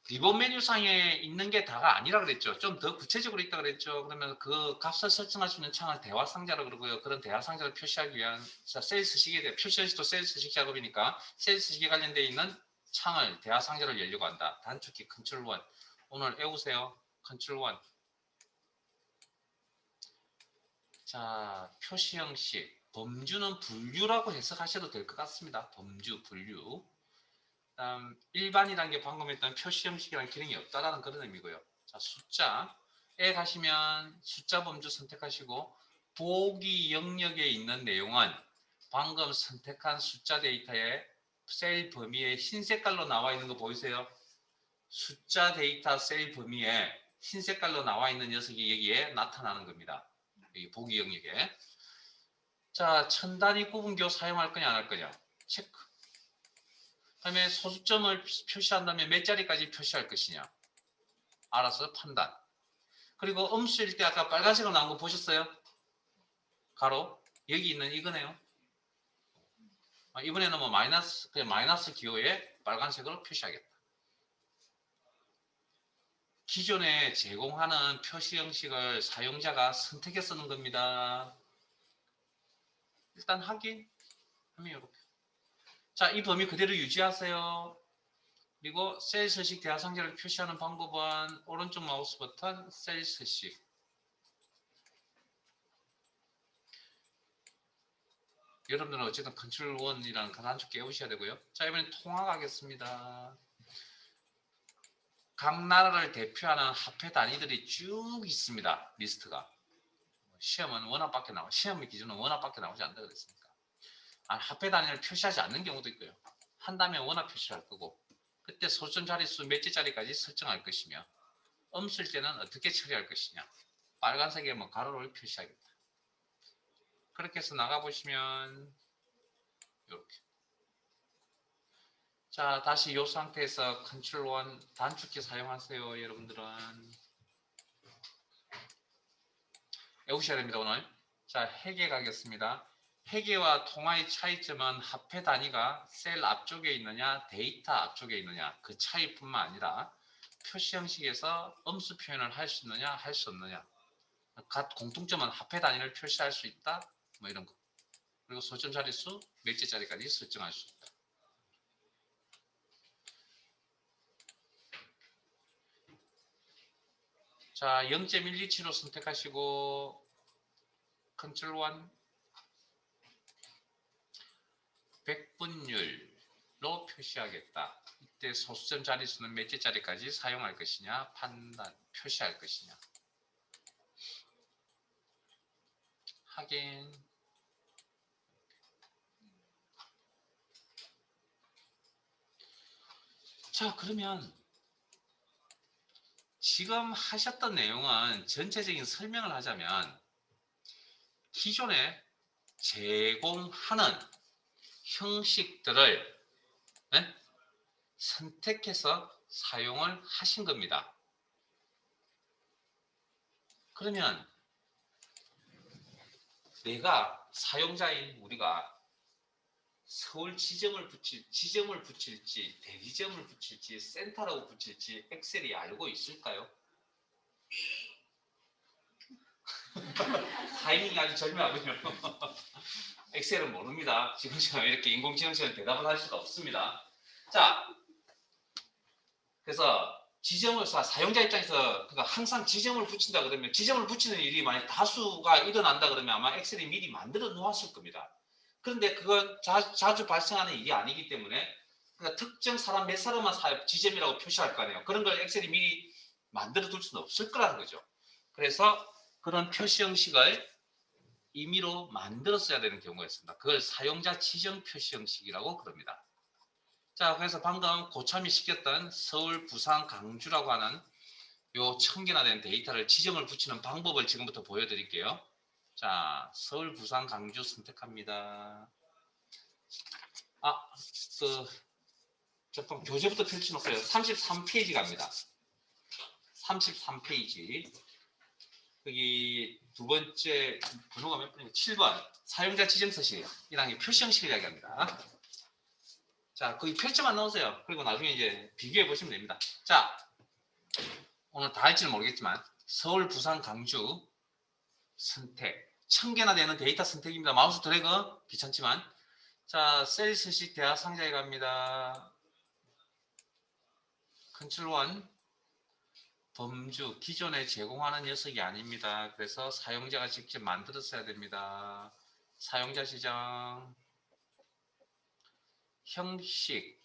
A: 리본 메뉴상에 있는 게 다가 아니라 그랬죠. 좀 더 구체적으로 있다 그랬죠. 그러면 그 값을 설정할 수 있는 창을 대화 상자라고 그러고요. 그런 대화 상자를 표시하기 위한 셀 서식에 대해 표시도 셀 서식 작업이니까 셀 서식에 관련되어 있는 창을 대화 상자를 열려고 한다. 단축키 컨트롤 1. 오늘 외우세요. 컨트롤 1. 자, 표시 형식. 범주는 분류라고 해석하셔도 될 것 같습니다. 범주, 분류. 다음 일반이라는 게 방금 했던 표시 형식이라는 기능이 없다라는 그런 의미고요. 자, 숫자에 가시면 숫자 범주 선택하시고 보기 영역에 있는 내용은 방금 선택한 숫자 데이터의 셀 범위에 흰 색깔로 나와 있는 거 보이세요? 숫자 데이터 셀 범위에 흰 색깔로 나와 있는 녀석이 여기에 나타나는 겁니다. 여기 보기 영역에. 자, 천 단위 구분교 사용할 거냐 안 할 거냐 체크. 그다음에 소수점을 표시한 다음에 몇 자리까지 표시할 것이냐 알아서 판단. 그리고 음수일 때 아까 빨간색으로 나온 거 보셨어요? 가로 여기 있는 이거네요. 이번에는 뭐 마이너스 그냥 마이너스 기호에 빨간색으로 표시하겠다. 기존에 제공하는 표시 형식을 사용자가 선택해 쓰는 겁니다. 일단 확인하면 이렇게. 자, 이 범위 그대로 유지하세요. 그리고 셀 서식 대화 상자를 표시하는 방법은 오른쪽 마우스 버튼 셀 서식. 여러분들은 어쨌든 컨트롤 1이라는 단축 깨우셔야 되고요. 자, 이번엔 통화 가겠습니다. 각 나라를 대표하는 화폐 단위들이 쭉 있습니다. 리스트가. 시험은 원화밖에 나와. 시험의 기준은 원화밖에 나오지 않는다 그랬으니까. 화폐 단위를 표시하지 않는 경우도 있고요. 한다면 원화 표시를 할 거고 그때 소수점 자릿수 몇째 자리까지 설정할 것이며 음수일 때는 어떻게 처리할 것이냐. 빨간색에 뭐 가로를 표시하겠다. 그렇게 해서 나가보시면 이렇게. 자, 다시 이 상태에서 컨트롤 1 단축키 사용하세요. 여러분들은 외우셔야 됩니다. 오늘. 자, 회계 가겠습니다. 회계와 통화의 차이점은 화폐 단위가 셀 앞쪽에 있느냐 데이터 앞쪽에 있느냐 그 차이뿐만 아니라 표시 형식에서 음수 표현을 할 수 있느냐 할 수 없느냐. 공통점은 화폐 단위를 표시할 수 있다 뭐 이런 거. 그리고 소점 자릿수 몇째 자리까지 설정할 수 있다. 자, 0.127로 선택하시고 컨트롤 1 100분율로 표시하겠다. 이때 소수점 자릿수는 몇째 자리까지 사용할 것이냐 판단 표시할 것이냐 확인. 자, 그러면 지금 하셨던 내용은 전체적인 설명을 하자면 기존에 제공하는 형식들을 선택해서 사용을 하신 겁니다. 그러면 내가 사용자인 우리가 서울 지점을 붙일지 대리점을 붙일지 센터라고 붙일지 엑셀이 알고 있을까요? 타이밍이 아주 절묘하군요. 엑셀은 모릅니다. 지금처럼 이렇게 인공지능처럼 대답을 할 수가 없습니다. 자, 그래서 지점을 사용자 입장에서 그러니까 항상 지점을 붙인다 그러면 지점을 붙이는 일이 만약 다수가 일어난다 그러면 아마 엑셀이 미리 만들어 놓았을 겁니다. 그런데 그건 자주 발생하는 일이 아니기 때문에 그러니까 특정 사람 몇 사람만 지점이라고 표시할 거 아니에요. 그런 걸 엑셀이 미리 만들어 둘 수는 없을 거라는 거죠. 그래서 그런 표시 형식을 임의로 만들었어야 되는 경우가 있습니다. 그걸 사용자 지정 표시 형식이라고 그럽니다. 자, 그래서 방금 고참이 시켰던 서울, 부산, 강주라고 하는 요 1000개나 된 데이터를 지점을 붙이는 방법을 지금부터 보여드릴게요. 자, 서울, 부산, 강주 선택합니다. 잠깐 교재부터 펼쳐놓고요. 33페이지 갑니다. 33페이지. 여기 두 번째 번호가 몇 번이고 7번 사용자 지정 서식 1학년 표시 형식을 이야기합니다. 자, 거기 표지만 넣으세요. 그리고 나중에 이제 비교해 보시면 됩니다. 자, 오늘 다 할지는 모르겠지만 서울, 부산, 강주 선택 1000개나 되는 데이터 선택입니다. 마우스 드래그 귀찮지만 자, 셀 서식 대화 상자에 갑니다. 컨트롤 1 범주 기존에 제공하는 녀석이 아닙니다. 그래서 사용자가 직접 만들었어야 됩니다. 사용자 지정 형식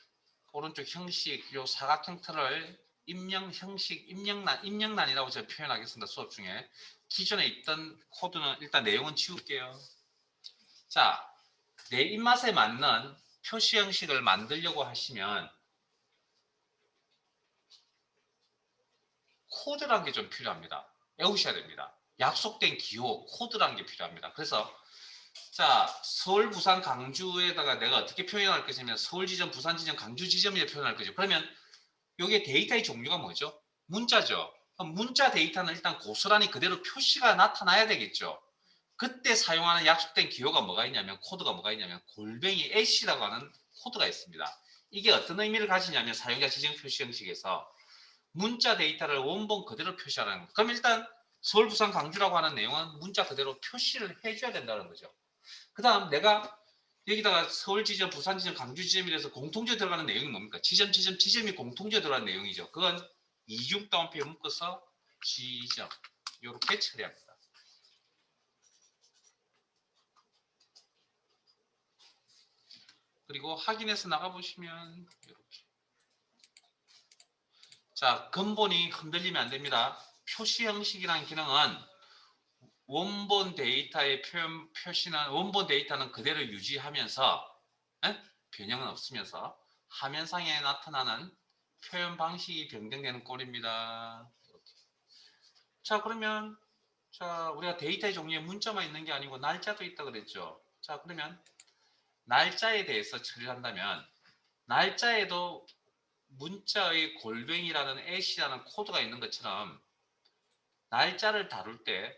A: 오른쪽 형식 요 사각형 틀을 입력 형식 입력란이라고 제가 표현하겠습니다. 수업 중에 기존에 있던 코드는 일단 내용은 지울게요. 자, 내 입맛에 맞는 표시 형식을 만들려고 하시면 코드라는 게 좀 필요합니다. 외우셔야 됩니다. 약속된 기호, 코드라는 게 필요합니다. 그래서 자, 서울, 부산, 강주에다가 내가 어떻게 표현할 것이냐면 서울 지점, 부산 지점, 강주 지점에 표현할 거죠. 그러면 이게 데이터의 종류가 뭐죠? 문자죠. 그럼 문자 데이터는 일단 고스란히 그대로 표시가 나타나야 되겠죠. 그때 사용하는 약속된 기호가 뭐가 있냐면 코드가 뭐가 있냐면 골뱅이 H라고 하는 코드가 있습니다. 이게 어떤 의미를 가지냐면 사용자 지정 표시 형식에서 문자 데이터를 원본 그대로 표시하는 거. 그럼 일단 서울, 부산, 강주라고 하는 내용은 문자 그대로 표시를 해줘야 된다는 거죠. 그 다음 내가 여기다가 서울 지점, 부산 지점, 강주 지점이라서 공통적으로 들어가는 내용이 뭡니까? 지점이 공통적으로 들어가는 내용이죠. 그건 이중 따옴표에 묶어서 지점 이렇게 처리합니다. 그리고 확인해서 나가보시면 이렇게. 자, 근본이 흔들리면 안 됩니다. 표시 형식이라는 기능은 원본 데이터의 원본 데이터는 그대로 유지하면서 변형은 없으면서 화면상에 나타나는 표현 방식이 변경되는 꼴입니다. 자, 그러면 자, 우리가 데이터의 종류에 문자만 있는 게 아니고 날짜도 있다 그랬죠. 자, 그러면 날짜에 대해서 처리를 한다면 날짜에도 문자의 골뱅이라는 H라는 코드가 있는 것처럼 날짜를 다룰 때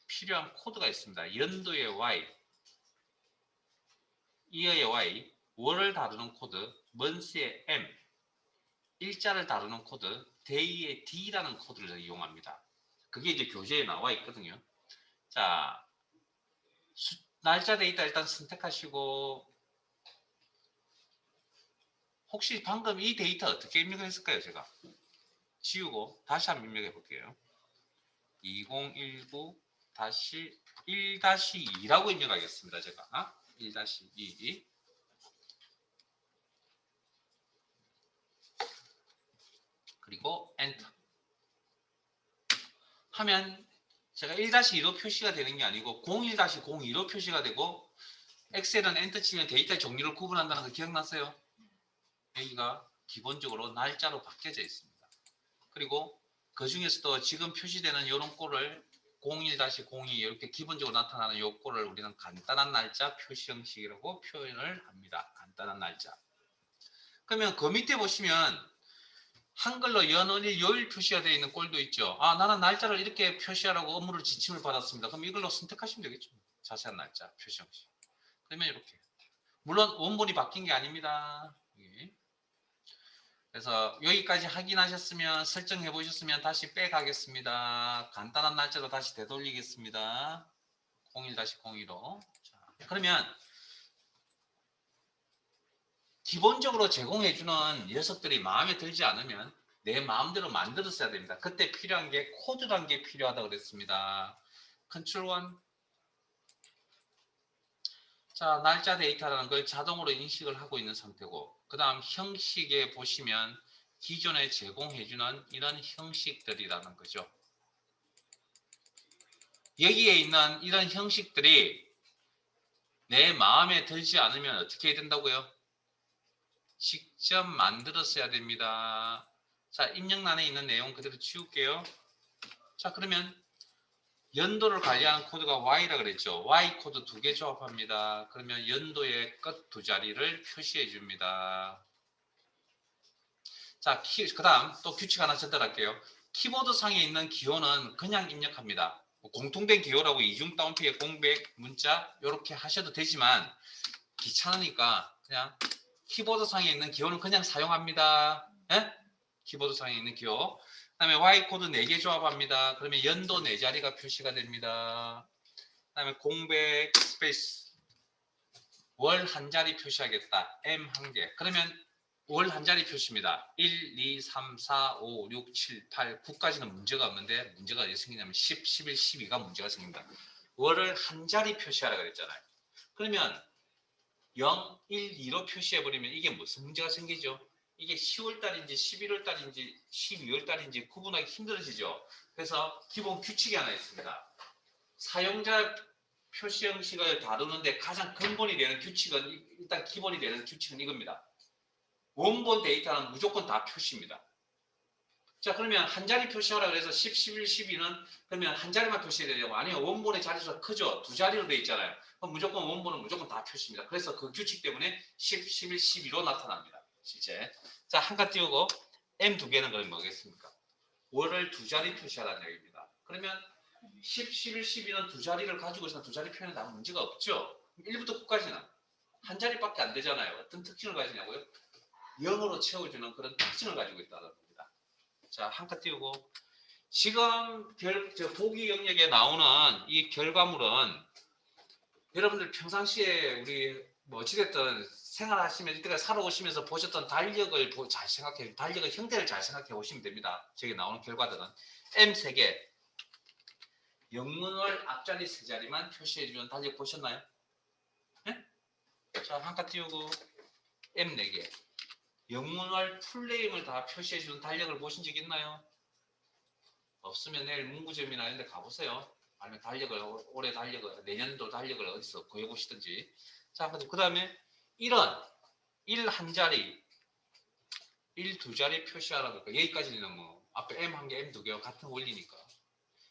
A: 필요한 코드가 있습니다. 연도의 Y, 이어의 Y, 월을 다루는 코드, month의 M, 일자를 다루는 코드, day의 D라는 코드를 이용합니다. 그게 이제 교재에 나와 있거든요. 자, 날짜 데이터 일단 선택하시고 혹시 방금 이 데이터 어떻게 입력했을까요? 제가 지우고 다시 한번 입력해 볼게요. 2019-1-2라고 입력하겠습니다. 제가 1-2 그리고 엔터 하면 제가 1-2로 표시가 되는 게 아니고 01-02로 표시가 되고 엑셀은 엔터 치면 데이터의 종류를 구분한다는 거 기억나세요? 여기가 기본적으로 날짜로 바뀌어져 있습니다. 그리고 그 중에서도 지금 표시되는 이런 꼴을 01-02 이렇게 기본적으로 나타나는 이 꼴을 우리는 간단한 날짜 표시 형식이라고 표현을 합니다. 간단한 날짜. 그러면 그 밑에 보시면 한글로 연월일 요일 표시가 되어 있는 꼴도 있죠. 아, 나는 날짜를 이렇게 표시하라고 업무를 지침을 받았습니다. 그럼 이걸로 선택하시면 되겠죠. 자세한 날짜 표시 형식. 그러면 이렇게. 물론 원본이 바뀐 게 아닙니다. 그래서 여기까지 확인하셨으면 설정해 보셨으면 다시 빼가겠습니다. 간단한 날짜로 다시 되돌리겠습니다. 01-02로. 그러면 기본적으로 제공해주는 녀석들이 마음에 들지 않으면 내 마음대로 만들었어야 됩니다. 그때 필요한 게 코드란 게 필요하다 그랬습니다. 컨트롤 1. 자, 날짜 데이터라는 걸 자동으로 인식을 하고 있는 상태고 그 다음 형식에 보시면 기존에 제공해주는 이런 형식들이라는 거죠. 여기에 있는 이런 형식들이 내 마음에 들지 않으면 어떻게 해야 된다고요? 직접 만들었어야 됩니다. 자, 입력란에 있는 내용 그대로 치울게요. 자, 그러면 연도를 관리하는 코드가 Y라 그랬죠. Y 코드 2개 조합합니다. 그러면 연도의 끝 두 자리를 표시해 줍니다. 자, 그 다음 또 규칙 하나 전달할게요. 키보드 상에 있는 기호는 그냥 입력합니다. 공통된 기호라고 이중 따옴표에 공백, 문자 이렇게 하셔도 되지만 귀찮으니까 그냥 키보드 상에 있는 기호는 그냥 사용합니다. 예? 키보드 상에 있는 기호. 그 다음에 Y코드 4개 조합합니다. 그러면 연도 4자리가 표시가 됩니다. 그 다음에 공백, 스페이스. 월 한 자리 표시하겠다. M 한 개. 그러면 월 한 자리 표시입니다. 1, 2, 3, 4, 5, 6, 7, 8, 9까지는 문제가 없는데 문제가 어디 생기냐면 10, 11, 12가 문제가 생깁니다. 월을 한 자리 표시하라 그랬잖아요. 그러면 0, 1, 2로 표시해버리면 이게 무슨 문제가 생기죠? 이게 10월달인지 11월달인지 12월달인지 구분하기 힘들어지죠. 그래서 기본 규칙이 하나 있습니다. 사용자 표시 형식을 다루는데 가장 근본이 되는 규칙은 일단 기본이 되는 규칙은 이겁니다. 원본 데이터는 무조건 다 표시입니다. 자, 그러면 한 자리 표시하라 그래서 10, 11, 12는 그러면 한 자리만 표시해야 되고 아니면 원본의 자리수가 크죠. 두 자리로 되어 있잖아요. 그럼 무조건 원본은 무조건 다 표시입니다. 그래서 그 규칙 때문에 10, 11, 12로 나타납니다. 실제. 자, 한 칸 띄우고 M 두 개는 그럼 뭐겠습니까? 월을 두 자리 표시하라는 얘기입니다. 그러면 10, 11, 12는 두 자리를 가지고 있으면 두 자리 표현에 아무 문제가 없죠. 1부터 9까지는 한 자리밖에 안 되잖아요. 어떤 특징을 가지냐고요? 0으로 채워주는 그런 특징을 가지고 있다는 겁니다. 자, 한 칸 띄우고 지금 보기 영역에 나오는 이 결과물은 여러분들 평상시에 우리 뭐 어찌됐든 생활하시면서 이때까지 살아오시면서 보셨던 달력을 잘 생각해, 달력의 형태를 잘 생각해 보시면 됩니다. 저기 나오는 결과들은 M 3개, 영문월 앞자리 3자리만 표시해주는 달력 보셨나요? 네? 자, 한 칸 띄우고 M 4개, 영문월 풀네임을 다 표시해주는 달력을 보신 적 있나요? 없으면 내일 문구점이나 이런 데 가보세요. 아니면 달력을, 올해 달력을, 내년도 달력을 어디서 구해보시든지. 자, 그 다음에 1은 1 한 자리, 1 두 자리 표시하라고 할까. 여기까지는 뭐, 앞에 M 한 개, M 두 개와 같은 원리니까.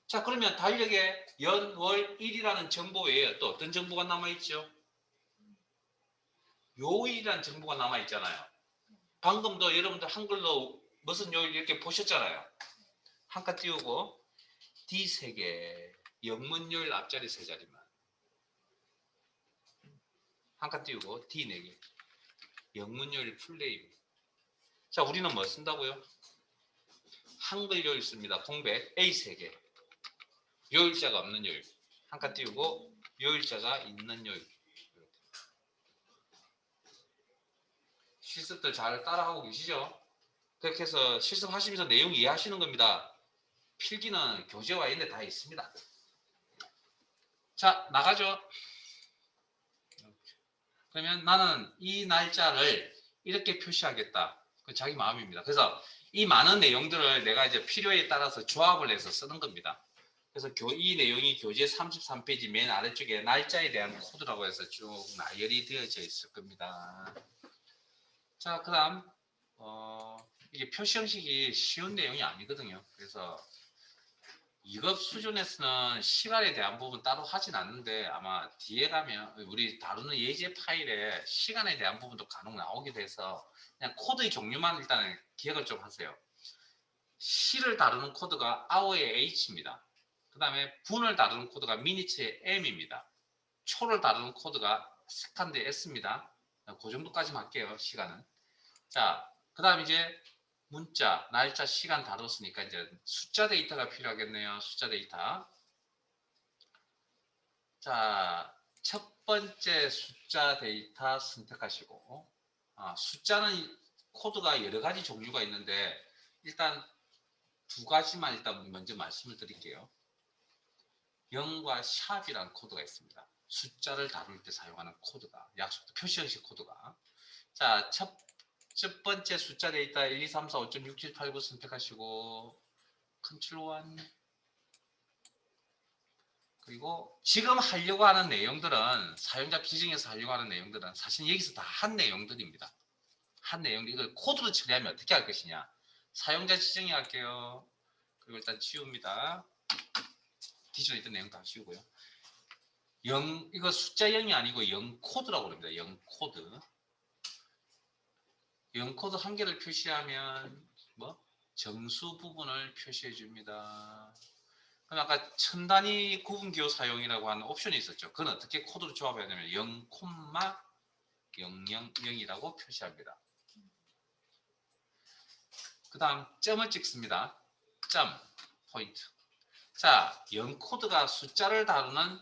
A: 자, 그러면 달력에 연, 월, 일이라는 정보 외에 또 어떤 정보가 남아있죠? 요일이라는 정보가 남아있잖아요. 방금도 여러분들 한글로 무슨 요일 이렇게 보셨잖아요. 한 칸 띄우고 D 3개, 영문요일 앞자리 3자리만. 한 칸 띄우고 D 4개, 영문요일 풀네임. 자, 우리는 뭐 쓴다고요? 한글 요일 씁니다. 공백 A 3개, 요일자가 없는 요일. 한 칸 띄우고 요일자가 있는 요일. 실습들 잘 따라하고 계시죠? 그렇게 해서 실습하시면서 내용 이해하시는 겁니다. 필기는 교재와 이런 데 다 있습니다. 자, 나가죠. 그러면 나는 이 날짜를 이렇게 표시하겠다. 그 자기 마음입니다. 그래서 이 많은 내용들을 내가 이제 필요에 따라서 조합을 해서 쓰는 겁니다. 그래서 이 내용이 교재 33페이지 맨 아래쪽에 날짜에 대한 코드라고 해서 쭉 나열이 되어져 있을 겁니다. 자, 그 다음 이게 표시 형식이 쉬운 내용이 아니거든요. 그래서 2급 수준에서는 시간에 대한 부분 따로 하진 않는데 아마 뒤에 가면 우리 다루는 예제 파일에 시간에 대한 부분도 간혹 나오게 돼서 그냥 코드의 종류만 일단 기억을 좀 하세요. 시를 다루는 코드가 hour의 h입니다. 그 다음에 분을 다루는 코드가 minute의 m입니다. 초를 다루는 코드가 second의 s입니다. 그 정도까지만 할게요. 시간은. 자, 그 다음 이제 문자, 날짜, 시간 다뤘으니까 이제 숫자 데이터가 필요하겠네요. 숫자 데이터. 자, 첫 번째 숫자 데이터 선택하시고 숫자는 코드가 여러 가지 종류가 있는데 일단 두 가지만 일단 먼저 말씀을 드릴게요. 0과 샵이라는 코드가 있습니다. 숫자를 다룰 때 사용하는 코드가 약속 표시 형식 코드가. 자, 첫 번째 숫자 데이터 1, 2, 3, 4, 5, 6, 7, 8, 9 선택하시고 컨트롤 1. 그리고 지금 하려고 하는 내용들은 사용자 지정에서 하려고 하는 내용들은 사실 여기서 다 한 내용들입니다. 한 내용들 이걸 코드로 처리하면 어떻게 할 것이냐. 사용자 지정에 할게요. 그리고 일단 지웁니다. 기존에 있던 내용 다 지우고요. 0, 이거 숫자 0이 아니고 0 코드라고 합니다. 0 코드. 0 코드 한 개를 표시하면 뭐 정수 부분을 표시해 줍니다. 그럼 아까 천 단위 구분기호 사용이라고 하는 옵션이 있었죠. 그건 어떻게 코드로 조합해야 되냐면 0, 000이라고 표시합니다. 그 다음 점을 찍습니다. 점, 포인트. 자, 0 코드가 숫자를 다루는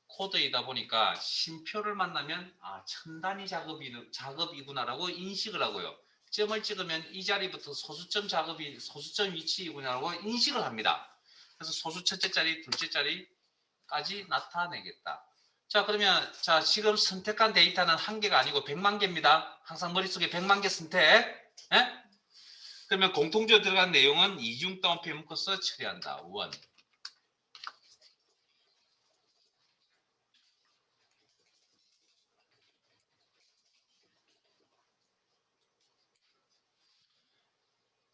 A: 코드이다 보니까 쉼표를 만나면 천 단위 작업이구나라고 인식을 하고요. 점을 찍으면 이 자리부터 소수점 작업이 소수점 위치이구나라고 인식을 합니다. 그래서 소수 첫째 자리, 둘째 자리까지 나타내겠다. 자, 그러면 자 지금 선택한 데이터는 한 개가 아니고 100만 개입니다. 항상 머릿속에 100만 개 선택. 예? 그러면 공통적으로 들어간 내용은 이중 따옴표 묶어서 처리한다. 원.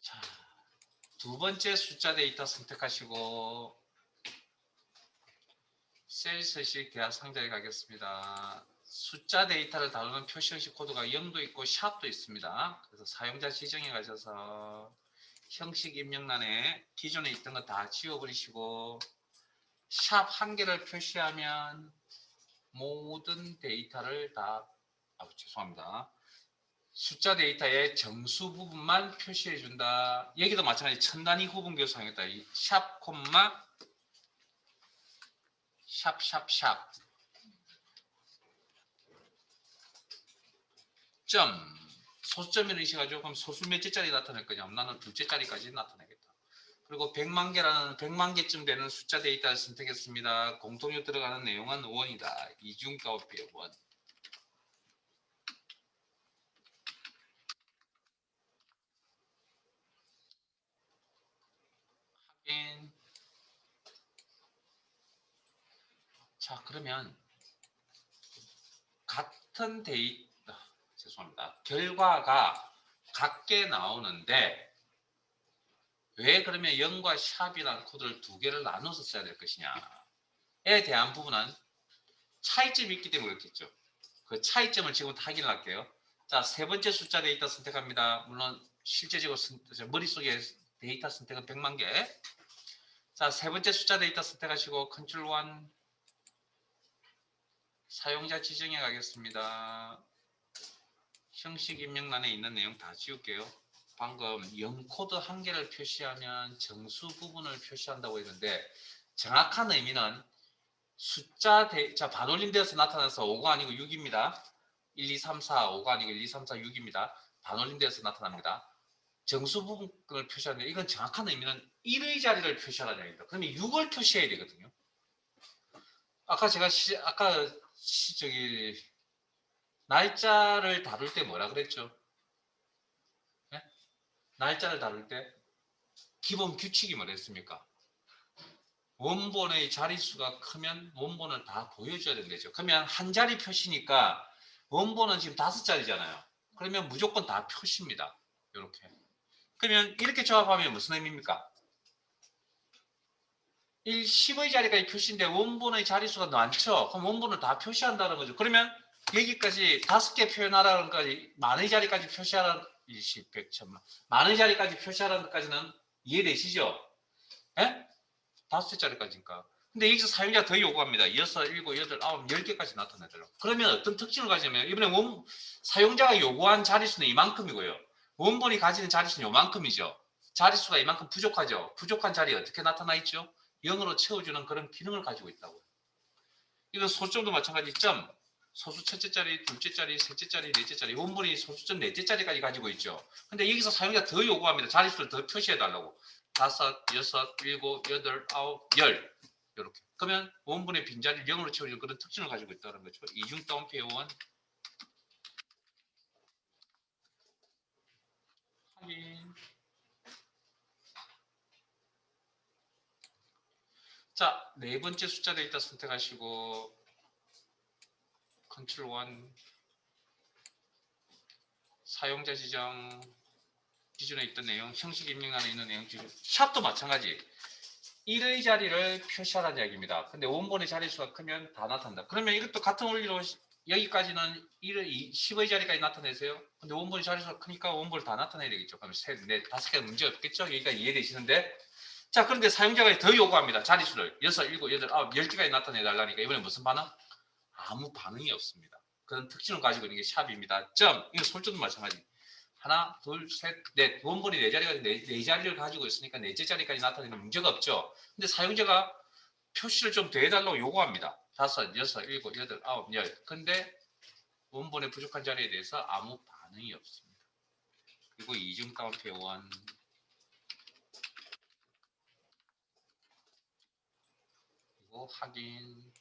A: 자, 두 번째 숫자 데이터 선택하시고 셀스시 계약 상자에 가겠습니다. 숫자 데이터를 다루는 표시 형식 코드가 0도 있고 샵도 있습니다. 그래서 사용자 지정에 가셔서 형식 입력란에 기존에 있던 거 다 지워버리시고 샵 한 개를 표시하면 모든 데이터를 다 죄송합니다. 숫자 데이터의 정수 부분만 표시해 준다. 여기도 마찬가지 천 단위 구분기호 사용했다. 샵 콤마 샵샵샵 점 소수점을 의식하죠. 그럼 소수 몇 개짜리 나타낼 거냐? 나는 둘째 자리까지 나타내겠다. 그리고 100만 개라는 100만 개쯤 되는 숫자 데이터를 선택했습니다. 공통으로 들어가는 내용은 1이다. 이중가업비의 1. 확인. 자, 그러면 같은 데이터 죄송합니다. 결과가 같게 나오는데 왜 그러면 0과 샵이라는 코드를 두 개를 나눠서 써야 될 것이냐에 대한 부분은 차이점이 있기 때문에 그렇겠죠. 그 차이점을 지금 확인을 할게요. 자, 세 번째 숫자 데이터 선택합니다. 물론 실제적으로 머릿속에 데이터 선택은 100만 개. 자, 세 번째 숫자 데이터 선택하시고 컨트롤 1 사용자 지정에 가겠습니다. 형식 입력란에 있는 내용 다 지울게요. 방금 0코드 한 개를 표시하면 정수 부분을 표시한다고 했는데 정확한 의미는 숫자 자 반올림되어서 나타나서 5가 아니고 6입니다. 1, 2, 3, 4, 5가 아니고 1, 2, 3, 4, 6입니다. 반올림되어서 나타납니다. 정수 부분을 표시하는데 이건 정확한 의미는 1의 자리를 표시하라는 얘기입니다. 그러면 6을 표시해야 되거든요. 아까 제가 저기 날짜를 다룰 때 뭐라 그랬죠? 네? 날짜를 다룰 때 기본 규칙이 뭐랬습니까? 원본의 자릿수가 크면 원본을 다 보여줘야 된다죠. 그러면 한 자리 표시니까 원본은 지금 5자리잖아요. 그러면 무조건 다 표시입니다. 이렇게. 그러면 이렇게 조합하면 무슨 의미입니까? 10의 자리까지 표시인데 원본의 자릿수가 많죠. 그럼 원본을 다 표시한다는 거죠. 그러면 여기까지 5개 표현하라는 것까지 만의 자리까지 표시하라는 20, 100, 1000만 만의 자리까지 표시하라는 것까지는 이해되시죠? 예? 5자리까지니까. 근데 여기서 사용자가 더 요구합니다. 6, 7, 8, 9, 10개까지 나타내더라고. 그러면 어떤 특징을 가지냐면 이번에 사용자가 요구한 자릿수는 이만큼이고요. 원본이 가지는 자릿수는 요만큼이죠. 자릿수가 이만큼 부족하죠. 부족한 자리에 어떻게 나타나 있죠? 0으로 채워주는 그런 기능을 가지고 있다고요. 이건 소수점도 마찬가지. 점, 소수 첫째 자리, 둘째 자리, 셋째 자리, 넷째 자리. 원본이 소수점 넷째 자리까지 가지고 있죠. 근데 여기서 사용자가 더 요구합니다. 자릿수를 더 표시해달라고. 5, 6, 7, 8, 9, 10 이렇게. 그러면 원본의 빈자리를 0으로 채워주는 그런 특징을 가지고 있다는 거죠. 이중 다운표 요원 확인. 자, 네 번째 숫자 데이터 선택하시고 컨트롤 1 사용자 지정 기존에 있던 내용 형식 입력란에 있는 내용 지금 샵도 마찬가지 1의 자리를 표시하라는 이야기입니다. 근데 원본의 자릿수가 크면 다 나타난다. 그러면 이것도 같은 원리로 여기까지는 10의 자리까지 나타내세요. 근데 원본의 자릿수가 크니까 원본을 다 나타내야 되겠죠. 그럼 셋, 넷, 5개 문제 없겠죠? 여기까지 이해되시는데 자, 그런데 사용자가 더 요구합니다. 자릿수를 6, 7, 8, 9, 10개까지 나타내달라니까 이번에 무슨 반응? 아무 반응이 없습니다. 그런 특징을 가지고 있는 게 샵입니다. 점, 이거 솔점도 마찬가지. 하나, 둘, 셋, 넷. 원본이 4자리가 네 자리를 가지고 있으니까 넷째 자리까지 나타내는 문제가 없죠. 근데 사용자가 표시를 좀 더 해달라고 요구합니다. 5, 6, 7, 8, 9, 10. 근데 원본의 부족한 자리에 대해서 아무 반응이 없습니다. 그리고 이중 다운표 요원 그리고 확인